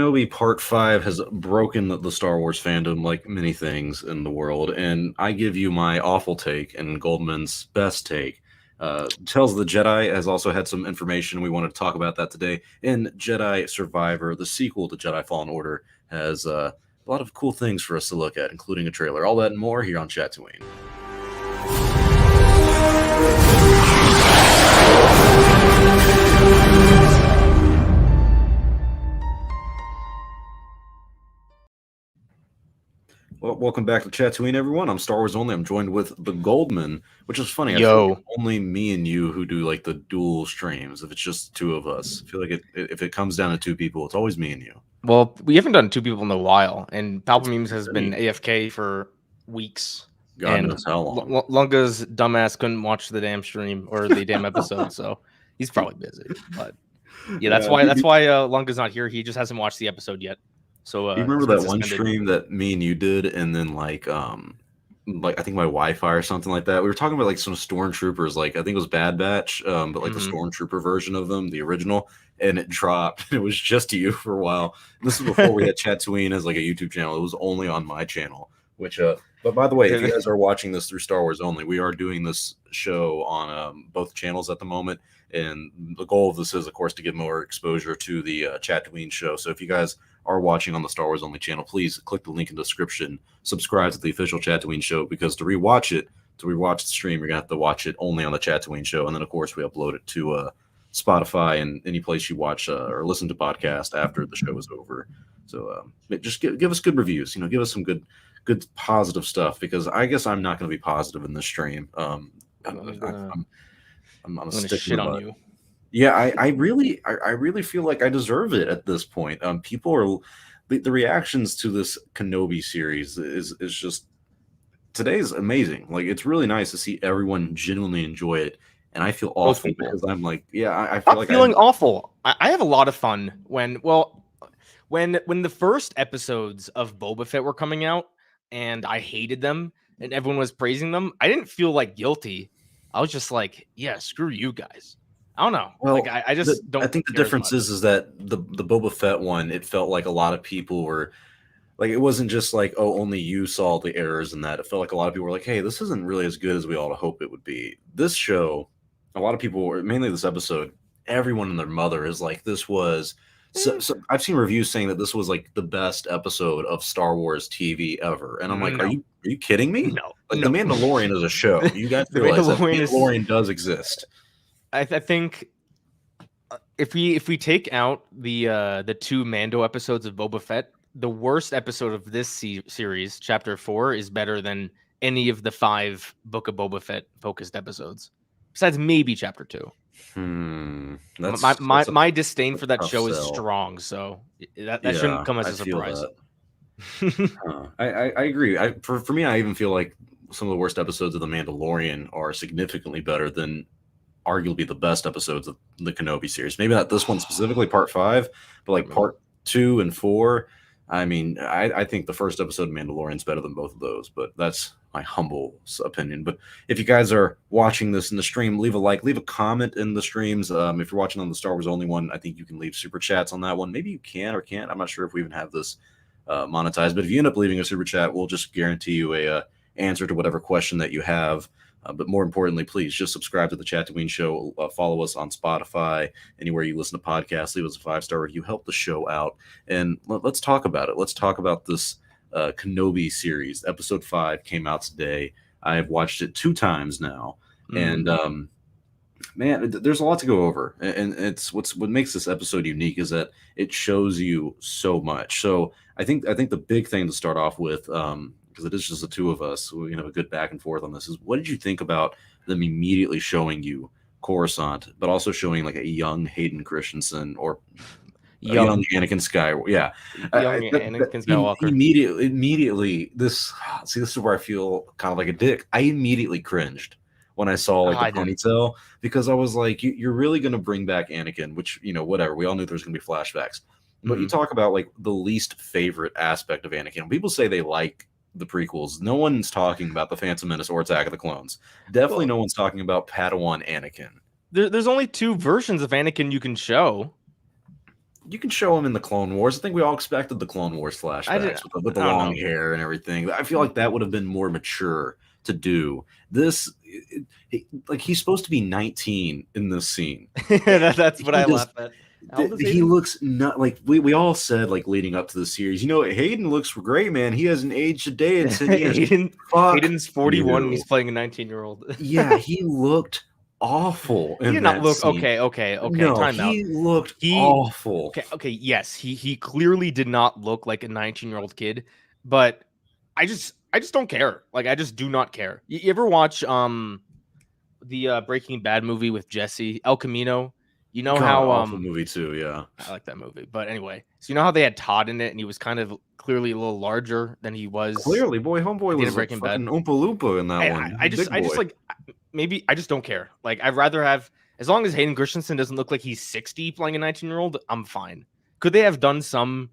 Kenobi Part 5 has broken the Star Wars fandom like many things in the world, and I give you my awful take and Goldman's best take. Tales of the Jedi has also had some information. We wanted to talk about that today. And Jedi Survivor, the sequel to Jedi Fallen Order, has a lot of cool things for us to look at, including a trailer. All that and more here on Chatooine. Well, welcome back to Chatooine, everyone. I'm Star Wars Only. I'm joined with the Goldman, which is funny. I feel like only me and you who do like the dual streams. If it's just two of us, I feel like if it comes down to two people, it's always me and you. Well, we haven't done two people in a while, and Palpamemes has been AFK for weeks. God knows how long. Lunga's dumbass couldn't watch the damn stream or the damn episode, so he's probably busy. But yeah, that's why Lunga's not here. He just hasn't watched the episode yet. So you remember that one stream that me and you did, and then like I think my Wi-Fi or something like that. We were talking about like some stormtroopers, like I think it was Bad Batch, but like the stormtrooper version of them, the original, and it dropped. It was just you for a while. And this is before we had Chatooine as like a YouTube channel. It was only on my channel. Which, but by the way, if you guys are watching this through Star Wars Only, we are doing this show on both channels at the moment. And the goal of this is, of course, to get more exposure to the Chatooine show. So if you guys are watching on the Star Wars Only channel, please click the link in the description, subscribe to the official Chatooine show, because to rewatch the stream, you're gonna have to watch it only on the Chatooine show. And then of course we upload it to Spotify and any place you watch or listen to podcast after the show is over. So just give us good reviews, give us some good positive stuff, because I guess I'm not going to be positive in this stream. I'm gonna shit on you. Yeah, I really feel like I deserve it at this point. People are the reactions to this Kenobi series is just today's amazing. Like, it's really nice to see everyone genuinely enjoy it, and I feel awful because I'm like, I feel like feeling awful. I have a lot of fun when the first episodes of Boba Fett were coming out, and I hated them, and everyone was praising them. I didn't feel like guilty. I was just like, yeah, screw you guys. I don't know. Well, like I just don't. I think the difference is that the Boba Fett one, it felt like a lot of people were like, it wasn't just like, oh, only you saw the errors in that. It felt like a lot of people were like, hey, this isn't really as good as we all hope it would be. This show, a lot of people were, mainly this episode, everyone and their mother is like, this was. So I've seen reviews saying that this was like the best episode of Star Wars TV ever, and I'm like, are you kidding me? No, like The Mandalorian is a show. You guys realize that Mandalorian does exist. I think if we take out the two Mando episodes of Boba Fett, the worst episode of this series, Chapter 4, is better than any of the 5 Book of Boba Fett focused episodes, besides maybe Chapter 2. My disdain for that show is strong, so that shouldn't come as a surprise. I agree. For me, I even feel like some of the worst episodes of The Mandalorian are significantly better than arguably the best episodes of the Kenobi series. Maybe not this one specifically, Part 5, but like Part 2 and 4. I mean, I think the first episode of Mandalorian is better than both of those, but that's my humble opinion. But if you guys are watching this in the stream, leave a like, leave a comment in the streams. If you're watching on the Star Wars Only one, I think you can leave super chats on that one. Maybe you can or can't. I'm not sure if we even have this monetized, but if you end up leaving a super chat, we'll just guarantee you a answer to whatever question that you have. But more importantly, please just subscribe to the Chatooine show. Follow us on Spotify, anywhere you listen to podcasts. Leave us a 5-star review. Help the show out. And let's talk about it. Let's talk about this Kenobi series. Episode 5 came out today. I've watched it 2 times now. And man, there's a lot to go over. And it's what makes this episode unique is that it shows you so much. So I think the big thing to start off with, because it is just the two of us, so we can have a good back and forth on this, is what did you think about them immediately showing you Coruscant, but also showing like a young Hayden Christensen or young Anakin Skywalker? Yeah, Anakin Skywalker. Immediately, this is where I feel kind of like a dick. I immediately cringed when I saw like the ponytail, because I was like, you're really going to bring back Anakin, which, whatever. We all knew there was going to be flashbacks. But you talk about like the least favorite aspect of Anakin. When people say they like the prequels, no one's talking about The Phantom Menace or Attack of the Clones. Definitely no one's talking about Padawan Anakin. There's only 2 versions of Anakin you can show. you can show him in the Clone Wars. I think we all expected the Clone Wars flashbacks with the long hair and everything. I feel like that would have been more mature to do. This, like, he's supposed to be 19 in this scene. That's what I laugh at. He looks not like we all said, like, leading up to the series. You know, Hayden looks great, man. He hasn't aged a day in 10 years. Hayden's 41 and he's playing a 19-year-old. Yeah, he looked awful. He did not look scene. Okay. No, time out. He looked awful. Okay. Yes, he clearly did not look like a 19-year-old kid, but I just don't care. Like, I just do not care. You ever watch the Breaking Bad movie with Jesse, El Camino? You know how awful movie too, yeah. I like that movie. But anyway, so you know how they had Todd in it and he was kind of clearly a little larger than he was. Clearly, homeboy was Breaking Bad. Oompa Loompa in that one. I just like, maybe I just don't care. Like, I'd rather have, as long as Hayden Christensen doesn't look like he's 60 playing a 19-year-old, I'm fine. Could they have done some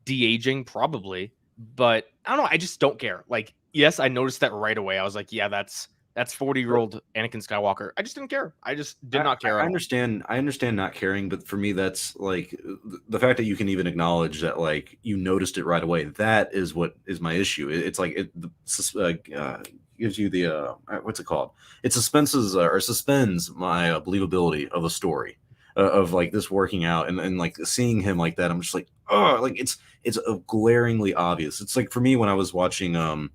de-aging? Probably, but I don't know. I just don't care. Like, yes, I noticed that right away. I was like, yeah, that's 40-year-old Anakin Skywalker. I just didn't care. I just did not care. I understand not caring, but for me, that's like the fact that you can even acknowledge that, like, you noticed it right away. That is what is my issue. It's like it gives you the what's it called? It suspends my believability of the story of like this working out and like seeing him like that. I'm just like, oh, like it's glaringly obvious. It's like for me when I was watching The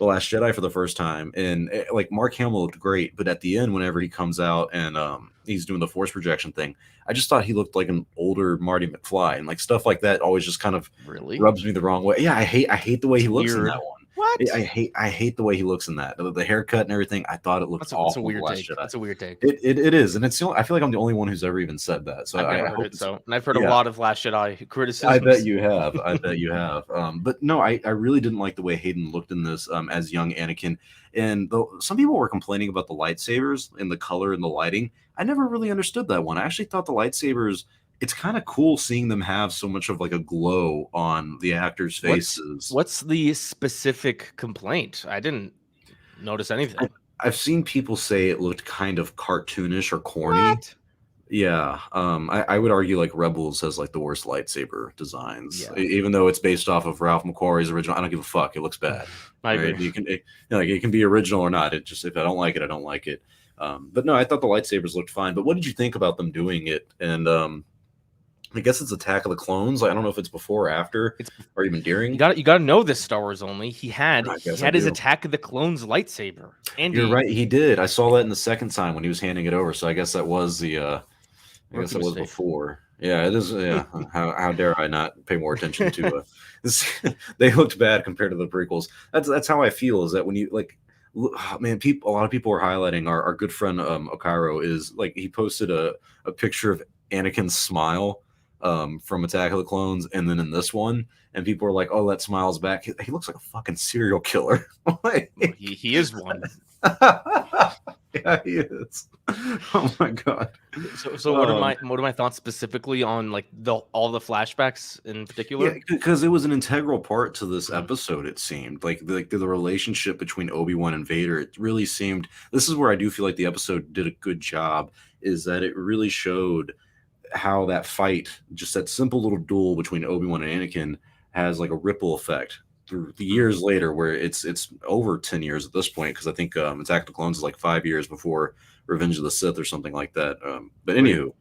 Last Jedi for the first time, and like Mark Hamill looked great, but at the end, whenever he comes out and he's doing the force projection thing, I just thought he looked like an older Marty McFly, and like stuff like that always just kind of rubs me the wrong way. Yeah, I hate the way he looks in that one. What? I hate the way he looks in that. The haircut and everything. I thought it looked awful. That's a weird take. That's a weird take. It is, and it's I feel like I'm the only one who's ever even said that. So I heard it. So, and I've heard a lot of Last Jedi criticisms. I bet you have. But no, I really didn't like the way Hayden looked in this as young Anakin. And though some people were complaining about the lightsabers and the color and the lighting, I never really understood that one. I actually thought the lightsabers, it's kind of cool seeing them have so much of like a glow on the actors' faces. What's the specific complaint? I didn't notice anything. I've seen people say it looked kind of cartoonish or corny. What? Yeah. I would argue like Rebels has like the worst lightsaber designs, even though it's based off of Ralph McQuarrie's original. I don't give a fuck. It looks bad. I agree. Right? It can be original or not. It just, if I don't like it, I don't like it. But no, I thought the lightsabers looked fine. But what did you think about them doing it? And I guess it's Attack of the Clones. I don't know if it's before or after, or even during. You got to know this Star Wars only. He had his Attack of the Clones lightsaber. And you're right, he did. I saw that in the second time when he was handing it over. So I guess that was the. I guess it was before. Yeah, it is. Yeah, how dare I not pay more attention to this? They looked bad compared to the prequels. That's how I feel. Is that when you like. Man, a lot of people are highlighting our good friend Okairo is like he posted a picture of Anakin's smile from Attack of the Clones, and then in this one, and people are like, "Oh, that smile's back." He looks like a fucking serial killer. he is one. Yeah, he is. Oh my god. So what are my thoughts specifically on like all the flashbacks in particular? Yeah, because it was an integral part to this episode. It seemed like the relationship between ObiWan and Vader. It really seemed. This is where I do feel like the episode did a good job. Is that it really showed how that fight, just that simple little duel between Obi-Wan and Anakin, has like a ripple effect through the years later, where it's over 10 years at this point, because I think Attack of the Clones is like 5 years before Revenge of the Sith or something like that. But anywho,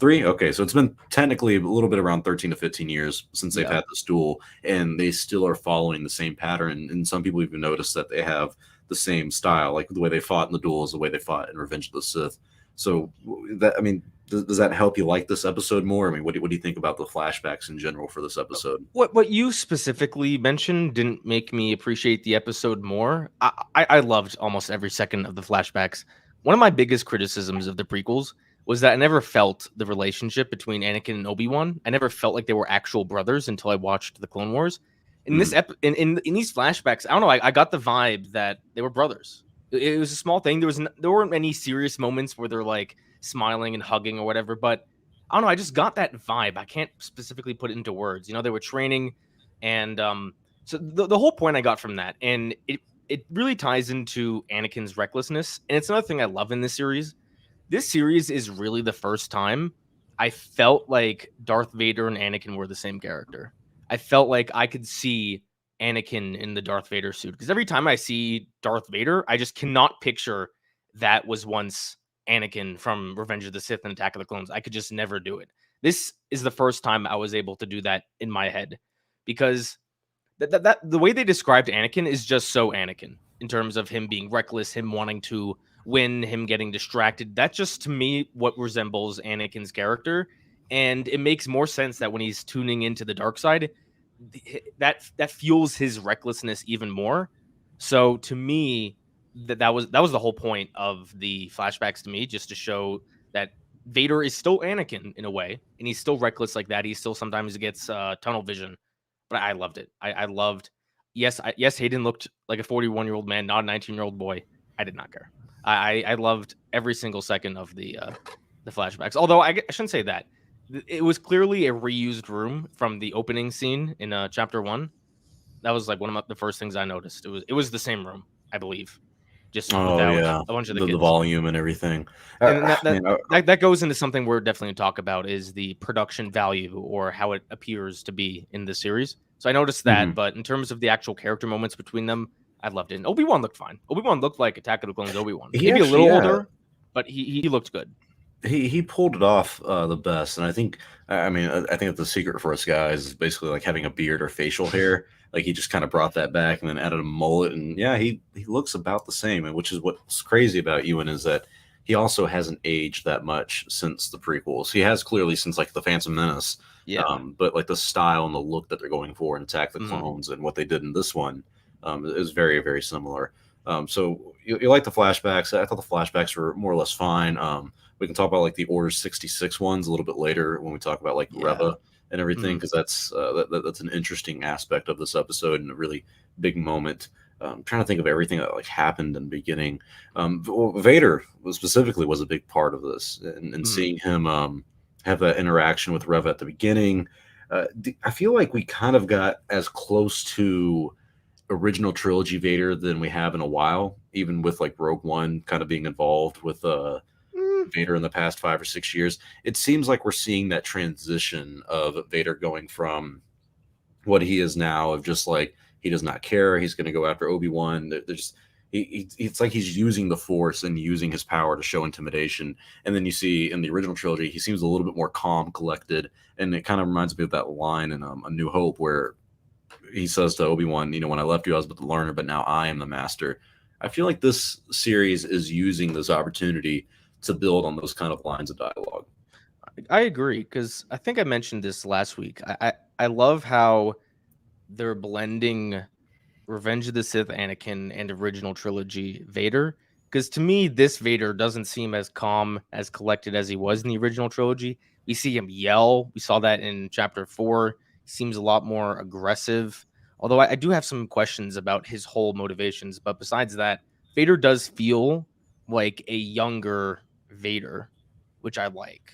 3. Okay, so it's been technically a little bit around 13 to 15 years since they've had this duel, and they still are following the same pattern. And some people even notice that they have the same style, like the way they fought in the duel is the way they fought in Revenge of the Sith. So that, I mean, does that help you like this episode more? I mean, what do you think about the flashbacks in general for this episode? What you specifically mentioned didn't make me appreciate the episode more. I loved almost every second of the flashbacks. One of my biggest criticisms of the prequels was that I never felt the relationship between Anakin and Obi-Wan. I never felt like they were actual brothers until I watched the Clone Wars. In this in these flashbacks, I don't know, I got the vibe that they were brothers. It was a small thing. There weren't any serious moments where they're like smiling and hugging or whatever, but I don't know. I just got that vibe. I can't specifically put it into words. You know, they were training, and so the whole point I got from that, and it really ties into Anakin's recklessness, and it's another thing I love in this series. This series is really the first time I felt like Darth Vader and Anakin were the same character. I felt like I could see Anakin in the Darth Vader suit, because every time I see Darth Vader, I just cannot picture that was once Anakin from Revenge of the Sith and Attack of the Clones. I could just never do it. This is the first time I was able to do that in my head, because that the way they described Anakin is just so Anakin, in terms of him being reckless, him wanting to win, him getting distracted. That's just, to me, what resembles Anakin's character. And it makes more sense that when he's tuning into the dark side, that fuels his recklessness even more. So to me, that was the whole point of the flashbacks to me, just to show that Vader is still Anakin in a way, and he's still reckless like that. He still sometimes gets tunnel vision, but I loved it. I loved. Yes, Hayden looked like a 41-year-old man, not a 19-year-old boy. I did not care. I loved every single second of the flashbacks. Although I shouldn't say that. It was clearly a reused room from the opening scene in chapter 1. That was like one of the first things I noticed. It was the same room, I believe, just without a bunch of the kids. The volume and everything. And that goes into something we're definitely going to talk about, is the production value, or how it appears to be in the series. So I noticed that, but in terms of the actual character moments between them, I loved it. And Obi-Wan looked fine. Obi-Wan looked like Attack of the Clones Obi-Wan. Maybe a little older, but he looked good. He pulled it off the best, and I think that the secret for us guys is basically like having a beard or facial hair. Like, he just kind of brought that back and then added a mullet, and yeah, he looks about the same. And which is what's crazy about Ewan, is that he also hasn't aged that much since the prequels. He has clearly since like the Phantom Menace, but like the style and the look that they're going for in Attack of the Clones and what they did in this one is very, very similar. So you like the flashbacks? I thought the flashbacks were more or less fine. We can talk about like the Order 66 ones a little bit later when we talk about like Reva and everything, because that's an interesting aspect of this episode and a really big moment. I'm trying to think of everything that like happened in the beginning. Vader specifically was a big part of this, and seeing him have that interaction with Reva at the beginning. I feel like we kind of got as close to original trilogy Vader than we have in a while, even with like Rogue One kind of being involved with Vader in the past 5 or 6 years. It seems like we're seeing that transition of Vader going from what he is now, of just like, he does not care, he's going to go after Obi-Wan. It's like he's using the Force and using his power to show intimidation. And then you see in the original trilogy, he seems a little bit more calm, collected, and it kind of reminds me of that line in A New Hope where he says to Obi-Wan, when I left you, I was but the learner, but now I am the master. I feel like this series is using this opportunity to build on those kind of lines of dialogue. I agree, because I think I mentioned this last week. I love how they're blending Revenge of the Sith Anakin and original trilogy Vader, because to me, this Vader doesn't seem as calm, as collected as he was in the original trilogy. We see him yell. We saw that in chapter 4. He seems a lot more aggressive, although I do have some questions about his whole motivations. But besides that, Vader does feel like a younger Vader, which I like.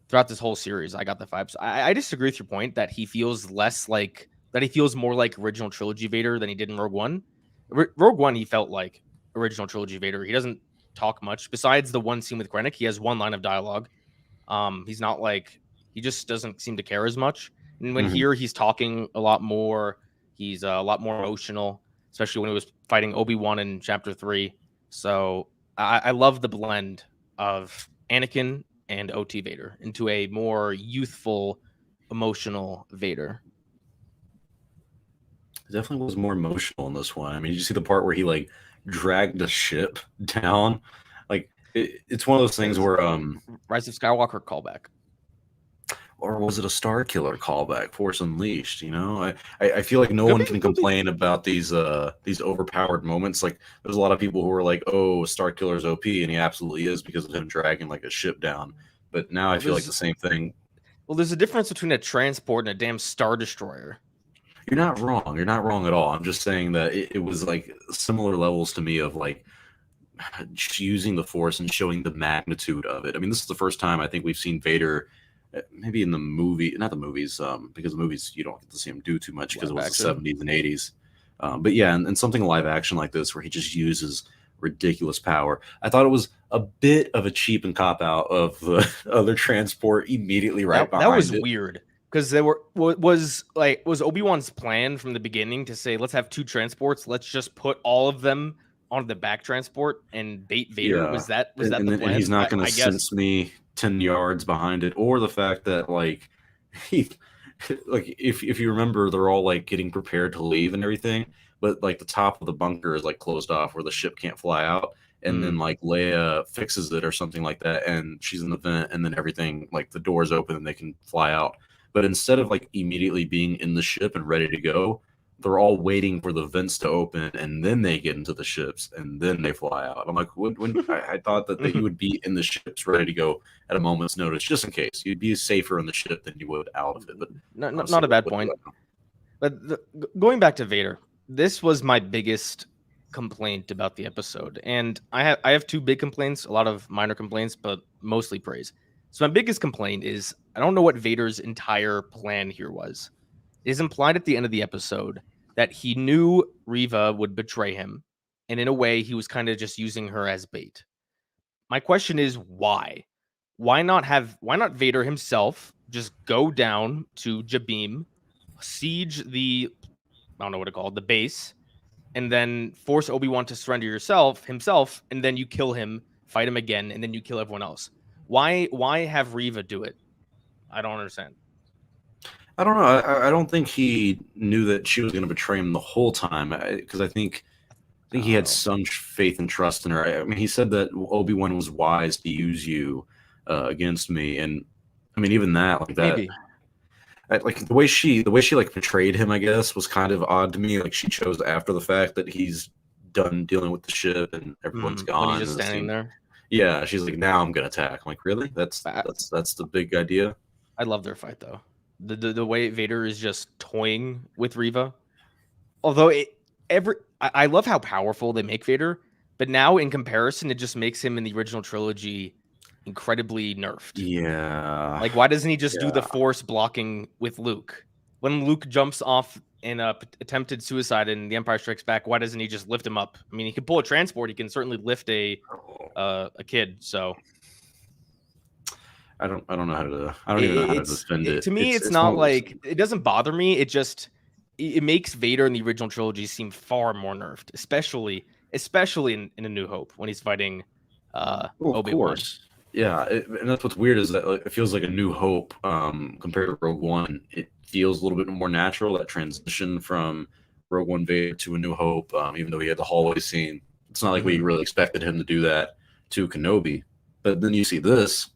Throughout this whole series, I got the vibes. I disagree with your point that he feels more like original trilogy Vader than he did in Rogue One. Rogue One, he felt like original trilogy Vader. He doesn't talk much. Besides the one scene with Krennic, he has one line of dialogue. He's not like, he just doesn't seem to care as much. And when here, he's talking a lot more. He's a lot more emotional, especially when he was fighting Obi-Wan in chapter 3. So I love the blend of Anakin and OT Vader into a more youthful, emotional Vader. It definitely was more emotional in this one. I mean, you see the part where he like dragged the ship down. Like it's one of those things where Rise of Skywalker callback. Or was it a Star Killer callback? Force Unleashed, I feel like no one can complain about these overpowered moments. Like, there's a lot of people who are like, "Oh, Star Killer's OP," and he absolutely is because of him dragging like a ship down. But now I feel like the same thing. Well, there's a difference between a transport and a damn Star Destroyer. You're not wrong. You're not wrong at all. I'm just saying that it was like similar levels to me of like using the Force and showing the magnitude of it. I mean, this is the first time I think we've seen Vader. Maybe in the movie, not the movies, because the movies you don't get to see him do too much because it was the 70s and 80s. But yeah, and something live action like this where he just uses ridiculous power. I thought it was a bit of a cheap and cop out of the other transport immediately right behind that was it. weird because there was Obi-Wan's plan from the beginning to say, let's have 2 transports, let's just put all of them on the back transport and bait Vader. Yeah. Was that the plan? And he's not going to I guess sense me 10 yards behind it, or the fact that like he like if you remember, they're all like getting prepared to leave and everything, but like the top of the bunker is like closed off where the ship can't fly out, and then like Leia fixes it or something like that, and she's in the vent, and then everything, like the doors open and they can fly out. But instead of like immediately being in the ship and ready to go, they're all waiting for the vents to open, and then they get into the ships, and then they fly out. I'm like, when I thought that you would be in the ships ready to go at a moment's notice, just in case. You'd be safer in the ship than you would out of it. But not a bad point. But going back to Vader, this was my biggest complaint about the episode, and I have 2 big complaints, a lot of minor complaints, but mostly praise. So my biggest complaint is I don't know what Vader's entire plan here was. It is implied at the end of the episode that he knew Reva would betray him, and in a way, he was kind of just using her as bait. My question is why? Why not Vader himself just go down to Jabim, siege the, I don't know what to call it, the base, and then force Obi-Wan to surrender himself, and then you kill him, fight him again, and then you kill everyone else. Why have Reva do it? I don't understand. I don't know. I don't think he knew that she was going to betray him the whole time, because I think he had some faith and trust in her. I mean, he said that Obi-Wan was wise to use you against me, and I mean, even that, like that, maybe. Like the way she like portrayed him, I guess, was kind of odd to me. Like she chose after the fact that he's done dealing with the ship and everyone's gone. When he's just standing there. Yeah, she's like, now I'm gonna attack. I'm like, really? That's the big idea. I love their fight though. The way Vader is just toying with Reva. Although I love how powerful they make Vader, but now in comparison, it just makes him in the original trilogy incredibly nerfed. Yeah. Like, why doesn't he just do the Force blocking with Luke? When Luke jumps off in a attempted suicide in The Empire Strikes Back, why doesn't he just lift him up? I mean, he can pull a transport. He can certainly lift a kid. So I don't know how to. I don't even know how to defend it. To me, it's not like it doesn't bother me. It makes Vader in the original trilogy seem far more nerfed, especially in A New Hope when he's fighting Obi-Wan. Of course. Yeah, and that's what's weird is that it feels like A New Hope compared to Rogue One. It feels a little bit more natural, that transition from Rogue One Vader to A New Hope, even though he had the hallway scene. It's not like we really expected him to do that to Kenobi. But then you see this,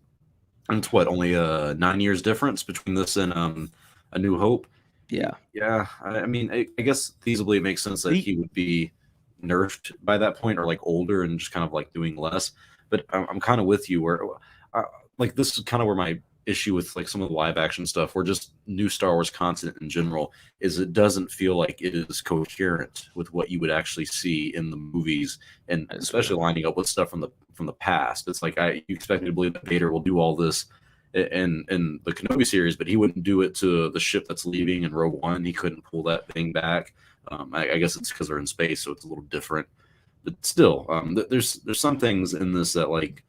and it's only 9 years difference between this and A New Hope. Yeah. I mean, I guess feasibly it makes sense that he would be nerfed by that point, or like older and just kind of like doing less. But I'm kind of with you where like this is kind of where my issue with like some of the live action stuff, or just new Star Wars content in general, is it doesn't feel like it is coherent with what you would actually see in the movies, and especially lining up with stuff from the past. It's like you expect me to believe that Vader will do all this in the Kenobi series, but he wouldn't do it to the ship that's leaving in Rogue One. He couldn't pull that thing back. I guess it's because they're in space, so it's a little different. But still, there's some things in this that, like,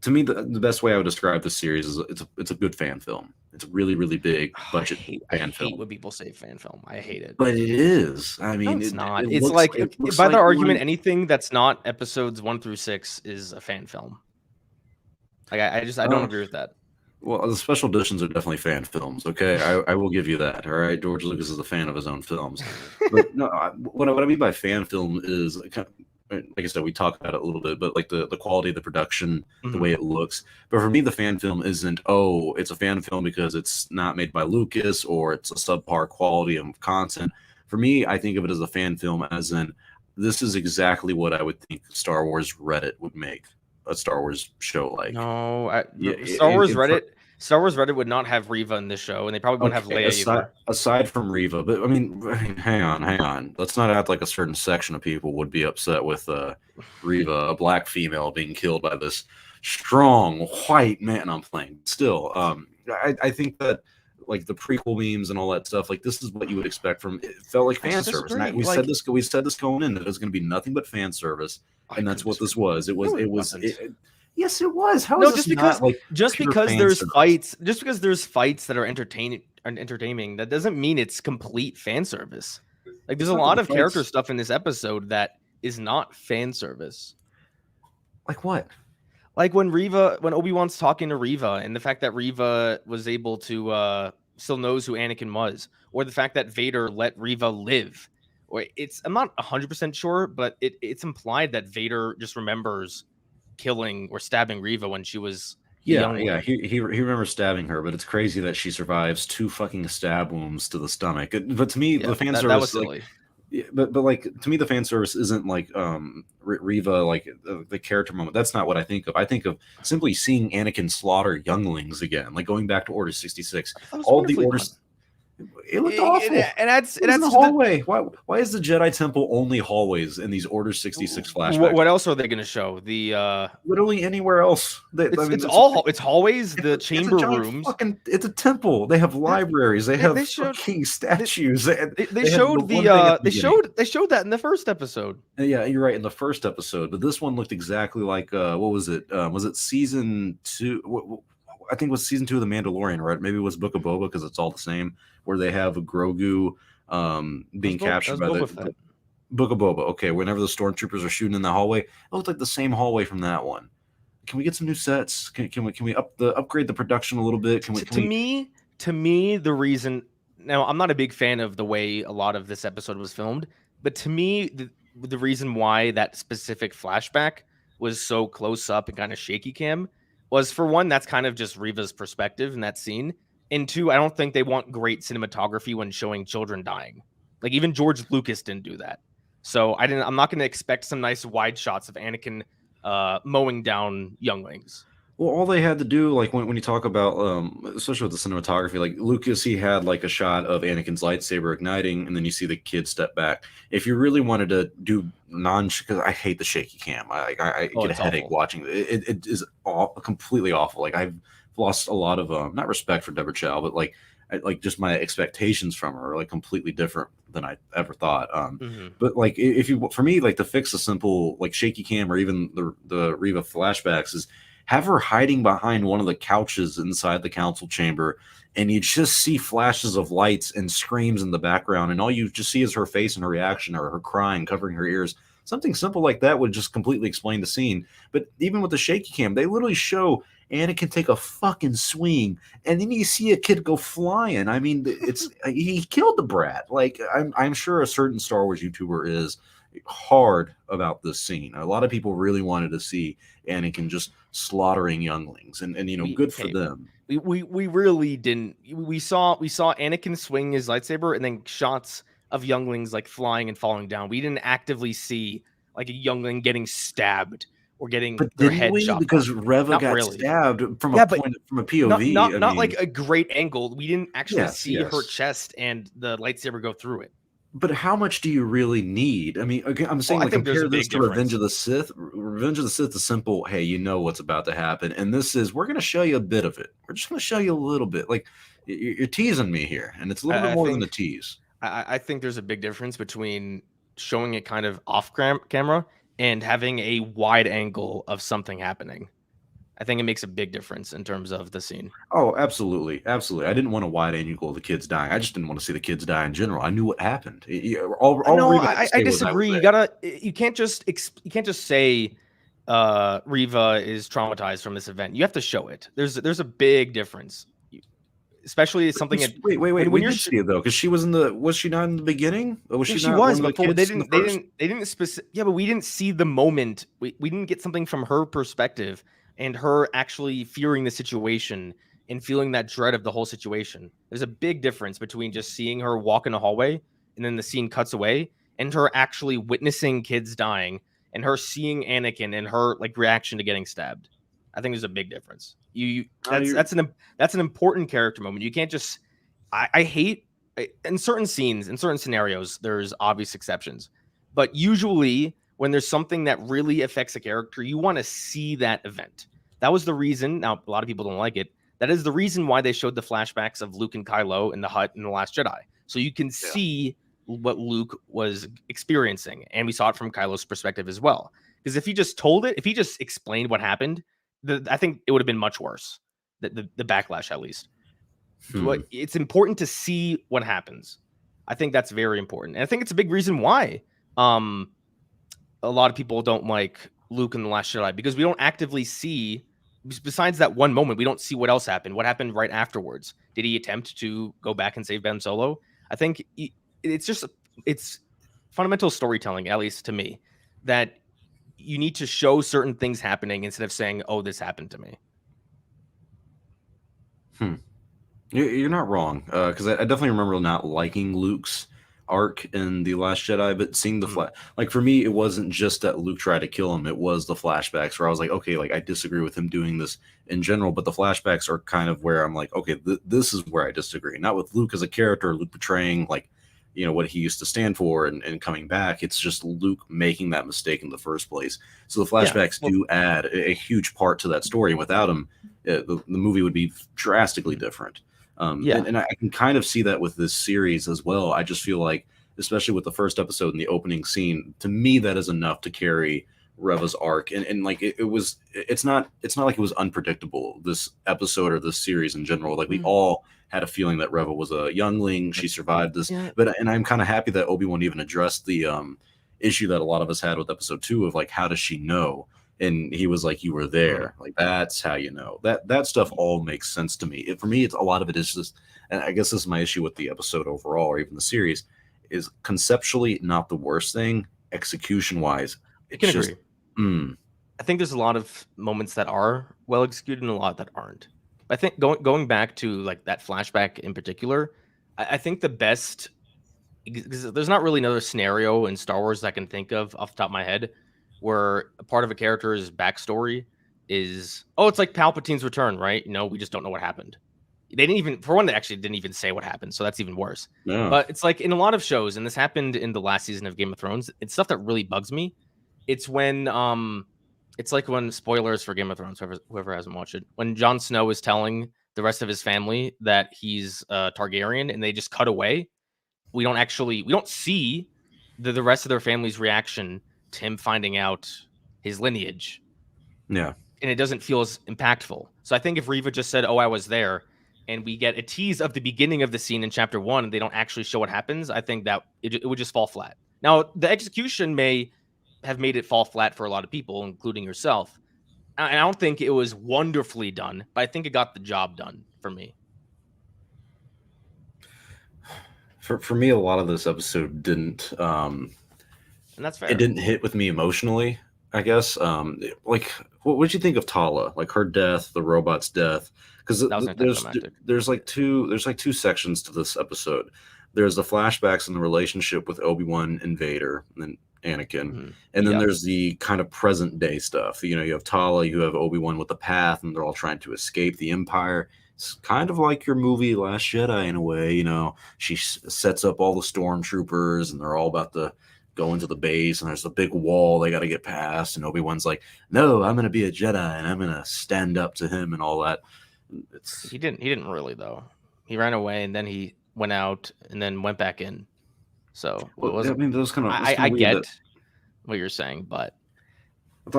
to me, the best way I would describe this series is it's a good fan film. It's a really, really big budget fan film. I hate when people say fan film. I hate it. But it is. I mean, it's not. It's like, by the argument, anything that's not episodes 1 through 6 is a fan film. Like, I don't agree with that. Well, the special editions are definitely fan films. Okay, I will give you that. All right, George Lucas is a fan of his own films. But no, what I mean by fan film is, like I said, we talked about it a little bit, but like the quality of the production, the way it looks. But for me, the fan film isn't, it's a fan film because it's not made by Lucas or it's a subpar quality of content. For me, I think of it as a fan film as in, this is exactly what I would think Star Wars Reddit would make a Star Wars show like. No, Star Wars Reddit would not have Reva in this show, and they probably wouldn't have Leia either. Aside from Reva, but I mean, hang on. Let's not act like a certain section of people would be upset with Reva, a black female, being killed by this strong white man. I'm playing still. I think that like the prequel memes and all that stuff. Like this is what you would expect from. It felt like fan service. And we said this going in that it was going to be nothing but fan service, and that's what this was. It was. Yes, it was. How is this not like just because there's fights that are entertaining, that doesn't mean it's complete fan service. Like there's a lot of character stuff in this episode that is not fan service. Like what? Like when Obi-Wan's talking to Reva, and the fact that Reva was able to still knows who Anakin was, or the fact that Vader let Reva live. Or I'm not 100% sure, but it's implied that Vader just remembers killing or stabbing Reva when she was young. Yeah. He remembers stabbing her, but it's crazy that she survives 2 fucking stab wounds to the stomach. But to me, the fan service that was silly. But like to me, the fan service isn't like Reva, like the character moment. That's not what I think of. I think of simply seeing Anakin slaughter younglings again, like going back to Order 66. All the orders. It looked awful. And that's in the hallway. Why is the Jedi Temple only hallways in these Order 66 flashbacks? What else are they going to show? Literally anywhere else. It's hallways. The chamber rooms. It's a temple. They have libraries. They have fucking statues. They showed that in the first episode. Yeah, you're right, in the first episode. But this one looked exactly like what was it? Was it season 2? I think it was season 2 of The Mandalorian, right? Maybe it was Book of Boba because it's all the same, where they have a Grogu being captured by the Book of Boba. Okay, whenever the stormtroopers are shooting in the hallway, it looked like the same hallway from that one. Can we get some new sets? Can we upgrade the production a little bit? To me, the reason, now I'm not a big fan of the way a lot of this episode was filmed, but to me, the reason why that specific flashback was so close up and kind of shaky cam was, for one, that's kind of just Reva's perspective in that scene. And 2, I don't think they want great cinematography when showing children dying. Like even George Lucas didn't do that. So I'm not going to expect some nice wide shots of Anakin mowing down younglings. Well, all they had to do, like when you talk about, especially with the cinematography, like Lucas, he had like a shot of Anakin's lightsaber igniting, and then you see the kid step back. If you really wanted to do because I hate the shaky cam. I get a headache awful. Watching it. It is completely awful. Like I've lost a lot of not respect for Deborah Chow, but like just my expectations from her are like completely different than I ever thought. But like for me, like to fix a simple like shaky cam or even the Reva flashbacks is have her hiding behind one of the couches inside the council chamber, and you just see flashes of lights and screams in the background, and all you just see is her face and her reaction, or her crying, covering her ears. Something simple like that would just completely explain the scene. But even with the shaky cam, they literally show Anakin take a fucking swing, and then you see a kid go flying. I mean, he killed the brat. Like I'm sure a certain Star Wars YouTuber is hard about this scene. A lot of people really wanted to see Anakin just slaughtering younglings, and good for them. We really didn't. We saw Anakin swing his lightsaber, and then shots of younglings like flying and falling down. We didn't actively see like a youngling getting stabbed or getting their head shot because Reva got stabbed from a POV. Not like a great angle. We didn't actually see her chest and the lightsaber go through it. But how much do you really need? I mean, I'm saying compare this to Revenge of the Sith. Revenge of the Sith is simple. Hey, you know what's about to happen. And this is, we're going to show you a bit of it. We're just going to show you a little bit. Like, you're teasing me here. And it's a little bit more than a tease. I think there's a big difference between showing it kind of off camera and having a wide angle of something happening. I think it makes a big difference in terms of the scene. Oh, absolutely. Absolutely. I didn't want a wide angle of the kids dying. I just didn't want to see the kids die in general. I knew what happened. I disagree. You can't just say Reva is traumatized from this event. You have to show it. There's a big difference. Especially something. Wait. When you're see it though, because she was she not in the beginning? Or was she was before. They didn't specific. Yeah, but we didn't see the moment. We didn't get something from her perspective and her actually fearing the situation and feeling that dread of the whole situation. There's a big difference between just seeing her walk in a hallway and then the scene cuts away and her actually witnessing kids dying and her seeing Anakin and her like reaction to getting stabbed. I think there's a big difference. That's an important character moment. You can't just. I hate in certain scenes, in certain scenarios. There's obvious exceptions, but usually when there's something that really affects a character, you want to see that event. That was the reason. Now a lot of people don't like it. That is the reason why they showed the flashbacks of Luke and Kylo in the hut in The Last Jedi. So you can see what Luke was experiencing. And we saw it from Kylo's perspective as well. Because if he just told it, if he just explained what happened, I think it would have been much worse. The backlash, at least. It's important to see what happens. I think that's very important. And I think it's a big reason why a lot of people don't like Luke in The Last Jedi, because we don't actively see, besides that one moment, we don't see what else happened. What happened right afterwards? Did he attempt to go back and save Ben Solo? I think it's fundamental storytelling, at least to me, that you need to show certain things happening instead of saying, oh, this happened to me. You're not wrong, because I definitely remember not liking Luke's arc in The Last Jedi, but seeing the like for me, it wasn't just that Luke tried to kill him; it was the flashbacks where I was like, okay, like I disagree with him doing this in general, but the flashbacks are kind of where I'm like, okay, this is where I disagree. Not with Luke as a character, Luke betraying like, what he used to stand for and coming back. It's just Luke making that mistake in the first place. So the flashbacks do add a huge part to that story. Without him, the movie would be drastically different. And I can kind of see that with this series as well. I just feel like, especially with the first episode and the opening scene, to me that is enough to carry Reva's arc. And like it's not like it was unpredictable, this episode or this series in general. Like we all had a feeling that Reva was a youngling. She survived this, and I'm kind of happy that Obi-Wan even addressed the issue that a lot of us had with episode 2 of like, how does she know? And he was like, you were there. Like, that's how you know. That stuff all makes sense to me. For me, it's a lot of it is just, and I guess this is my issue with the episode overall, or even the series, is conceptually not the worst thing. Execution-wise, it's I can just, agree. I think there's a lot of moments that are well executed and a lot that aren't. I think going back to like that flashback in particular, I think the best, because there's not really another scenario in Star Wars that I can think of off the top of my head where a part of a character's backstory is, it's like Palpatine's return, right? We just don't know what happened. They didn't even, for one, they actually didn't even say what happened, so that's even worse. Yeah. But it's like in a lot of shows, and this happened in the last season of Game of Thrones, it's stuff that really bugs me. It's when, it's like when, spoilers for Game of Thrones, whoever hasn't watched it, when Jon Snow is telling the rest of his family that he's Targaryen, and they just cut away. We don't see the rest of their family's reaction to him finding out his lineage. Yeah. And it doesn't feel as impactful. So I think if Reva just said, I was there, and we get a tease of the beginning of the scene in chapter 1, and they don't actually show what happens, I think that it would just fall flat. Now, the execution may have made it fall flat for a lot of people, including yourself. And I don't think it was wonderfully done, but I think it got the job done for me. For me, a lot of this episode didn't, and that's fair. It didn't hit with me emotionally, I guess. Like, what did you think of Tala? Like her death, the robot's death? Because there's like two sections to this episode. There's the flashbacks and the relationship with Obi-Wan and Vader and Anakin, and then there's the kind of present day stuff. You have Tala, you have Obi-Wan with the path, and they're all trying to escape the Empire. It's kind of like your movie Last Jedi in a way. She sets up all the stormtroopers, and they're all about to go into the base, and there's the big wall they got to get past, and Obi-Wan's like, no, I'm going to be a Jedi, and I'm going to stand up to him and all that. He didn't really, though. He ran away, and then he went out, and then went back in. So it wasn't, those kind of, I get what you're saying, but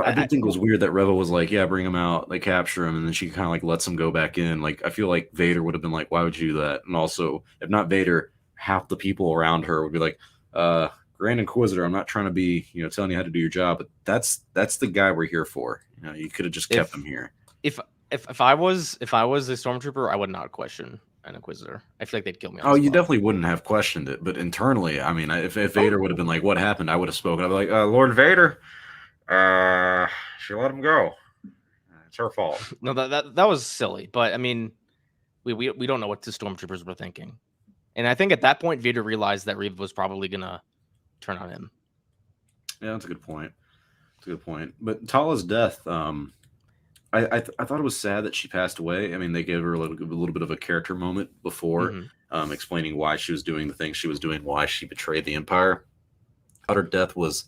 I did think it was weird that Reva was like, yeah, bring him out, they capture him, and then she kind of like lets him go back in. Like, I feel like Vader would have been like, why would you do that? And also, if not Vader, half the people around her would be like, Grand Inquisitor, I'm not trying to be, telling you how to do your job, but that's the guy we're here for. You could have just kept him here. If I was a stormtrooper, I would not question an Inquisitor. I feel like they'd kill me. You definitely wouldn't have questioned it, but internally, I mean, if Vader would have been like, what happened? I would have spoken. I'd be like, Lord Vader, she let him go. It's her fault. No, that was silly. But I mean, we don't know what the stormtroopers were thinking, and I think at that point, Vader realized that Reva was probably gonna turn on him. Yeah, that's a good point. But Tala's death, I thought it was sad that she passed away. I mean, they gave her a little bit of a character moment before, explaining why she was doing the things she was doing, why she betrayed the Empire. I thought her death was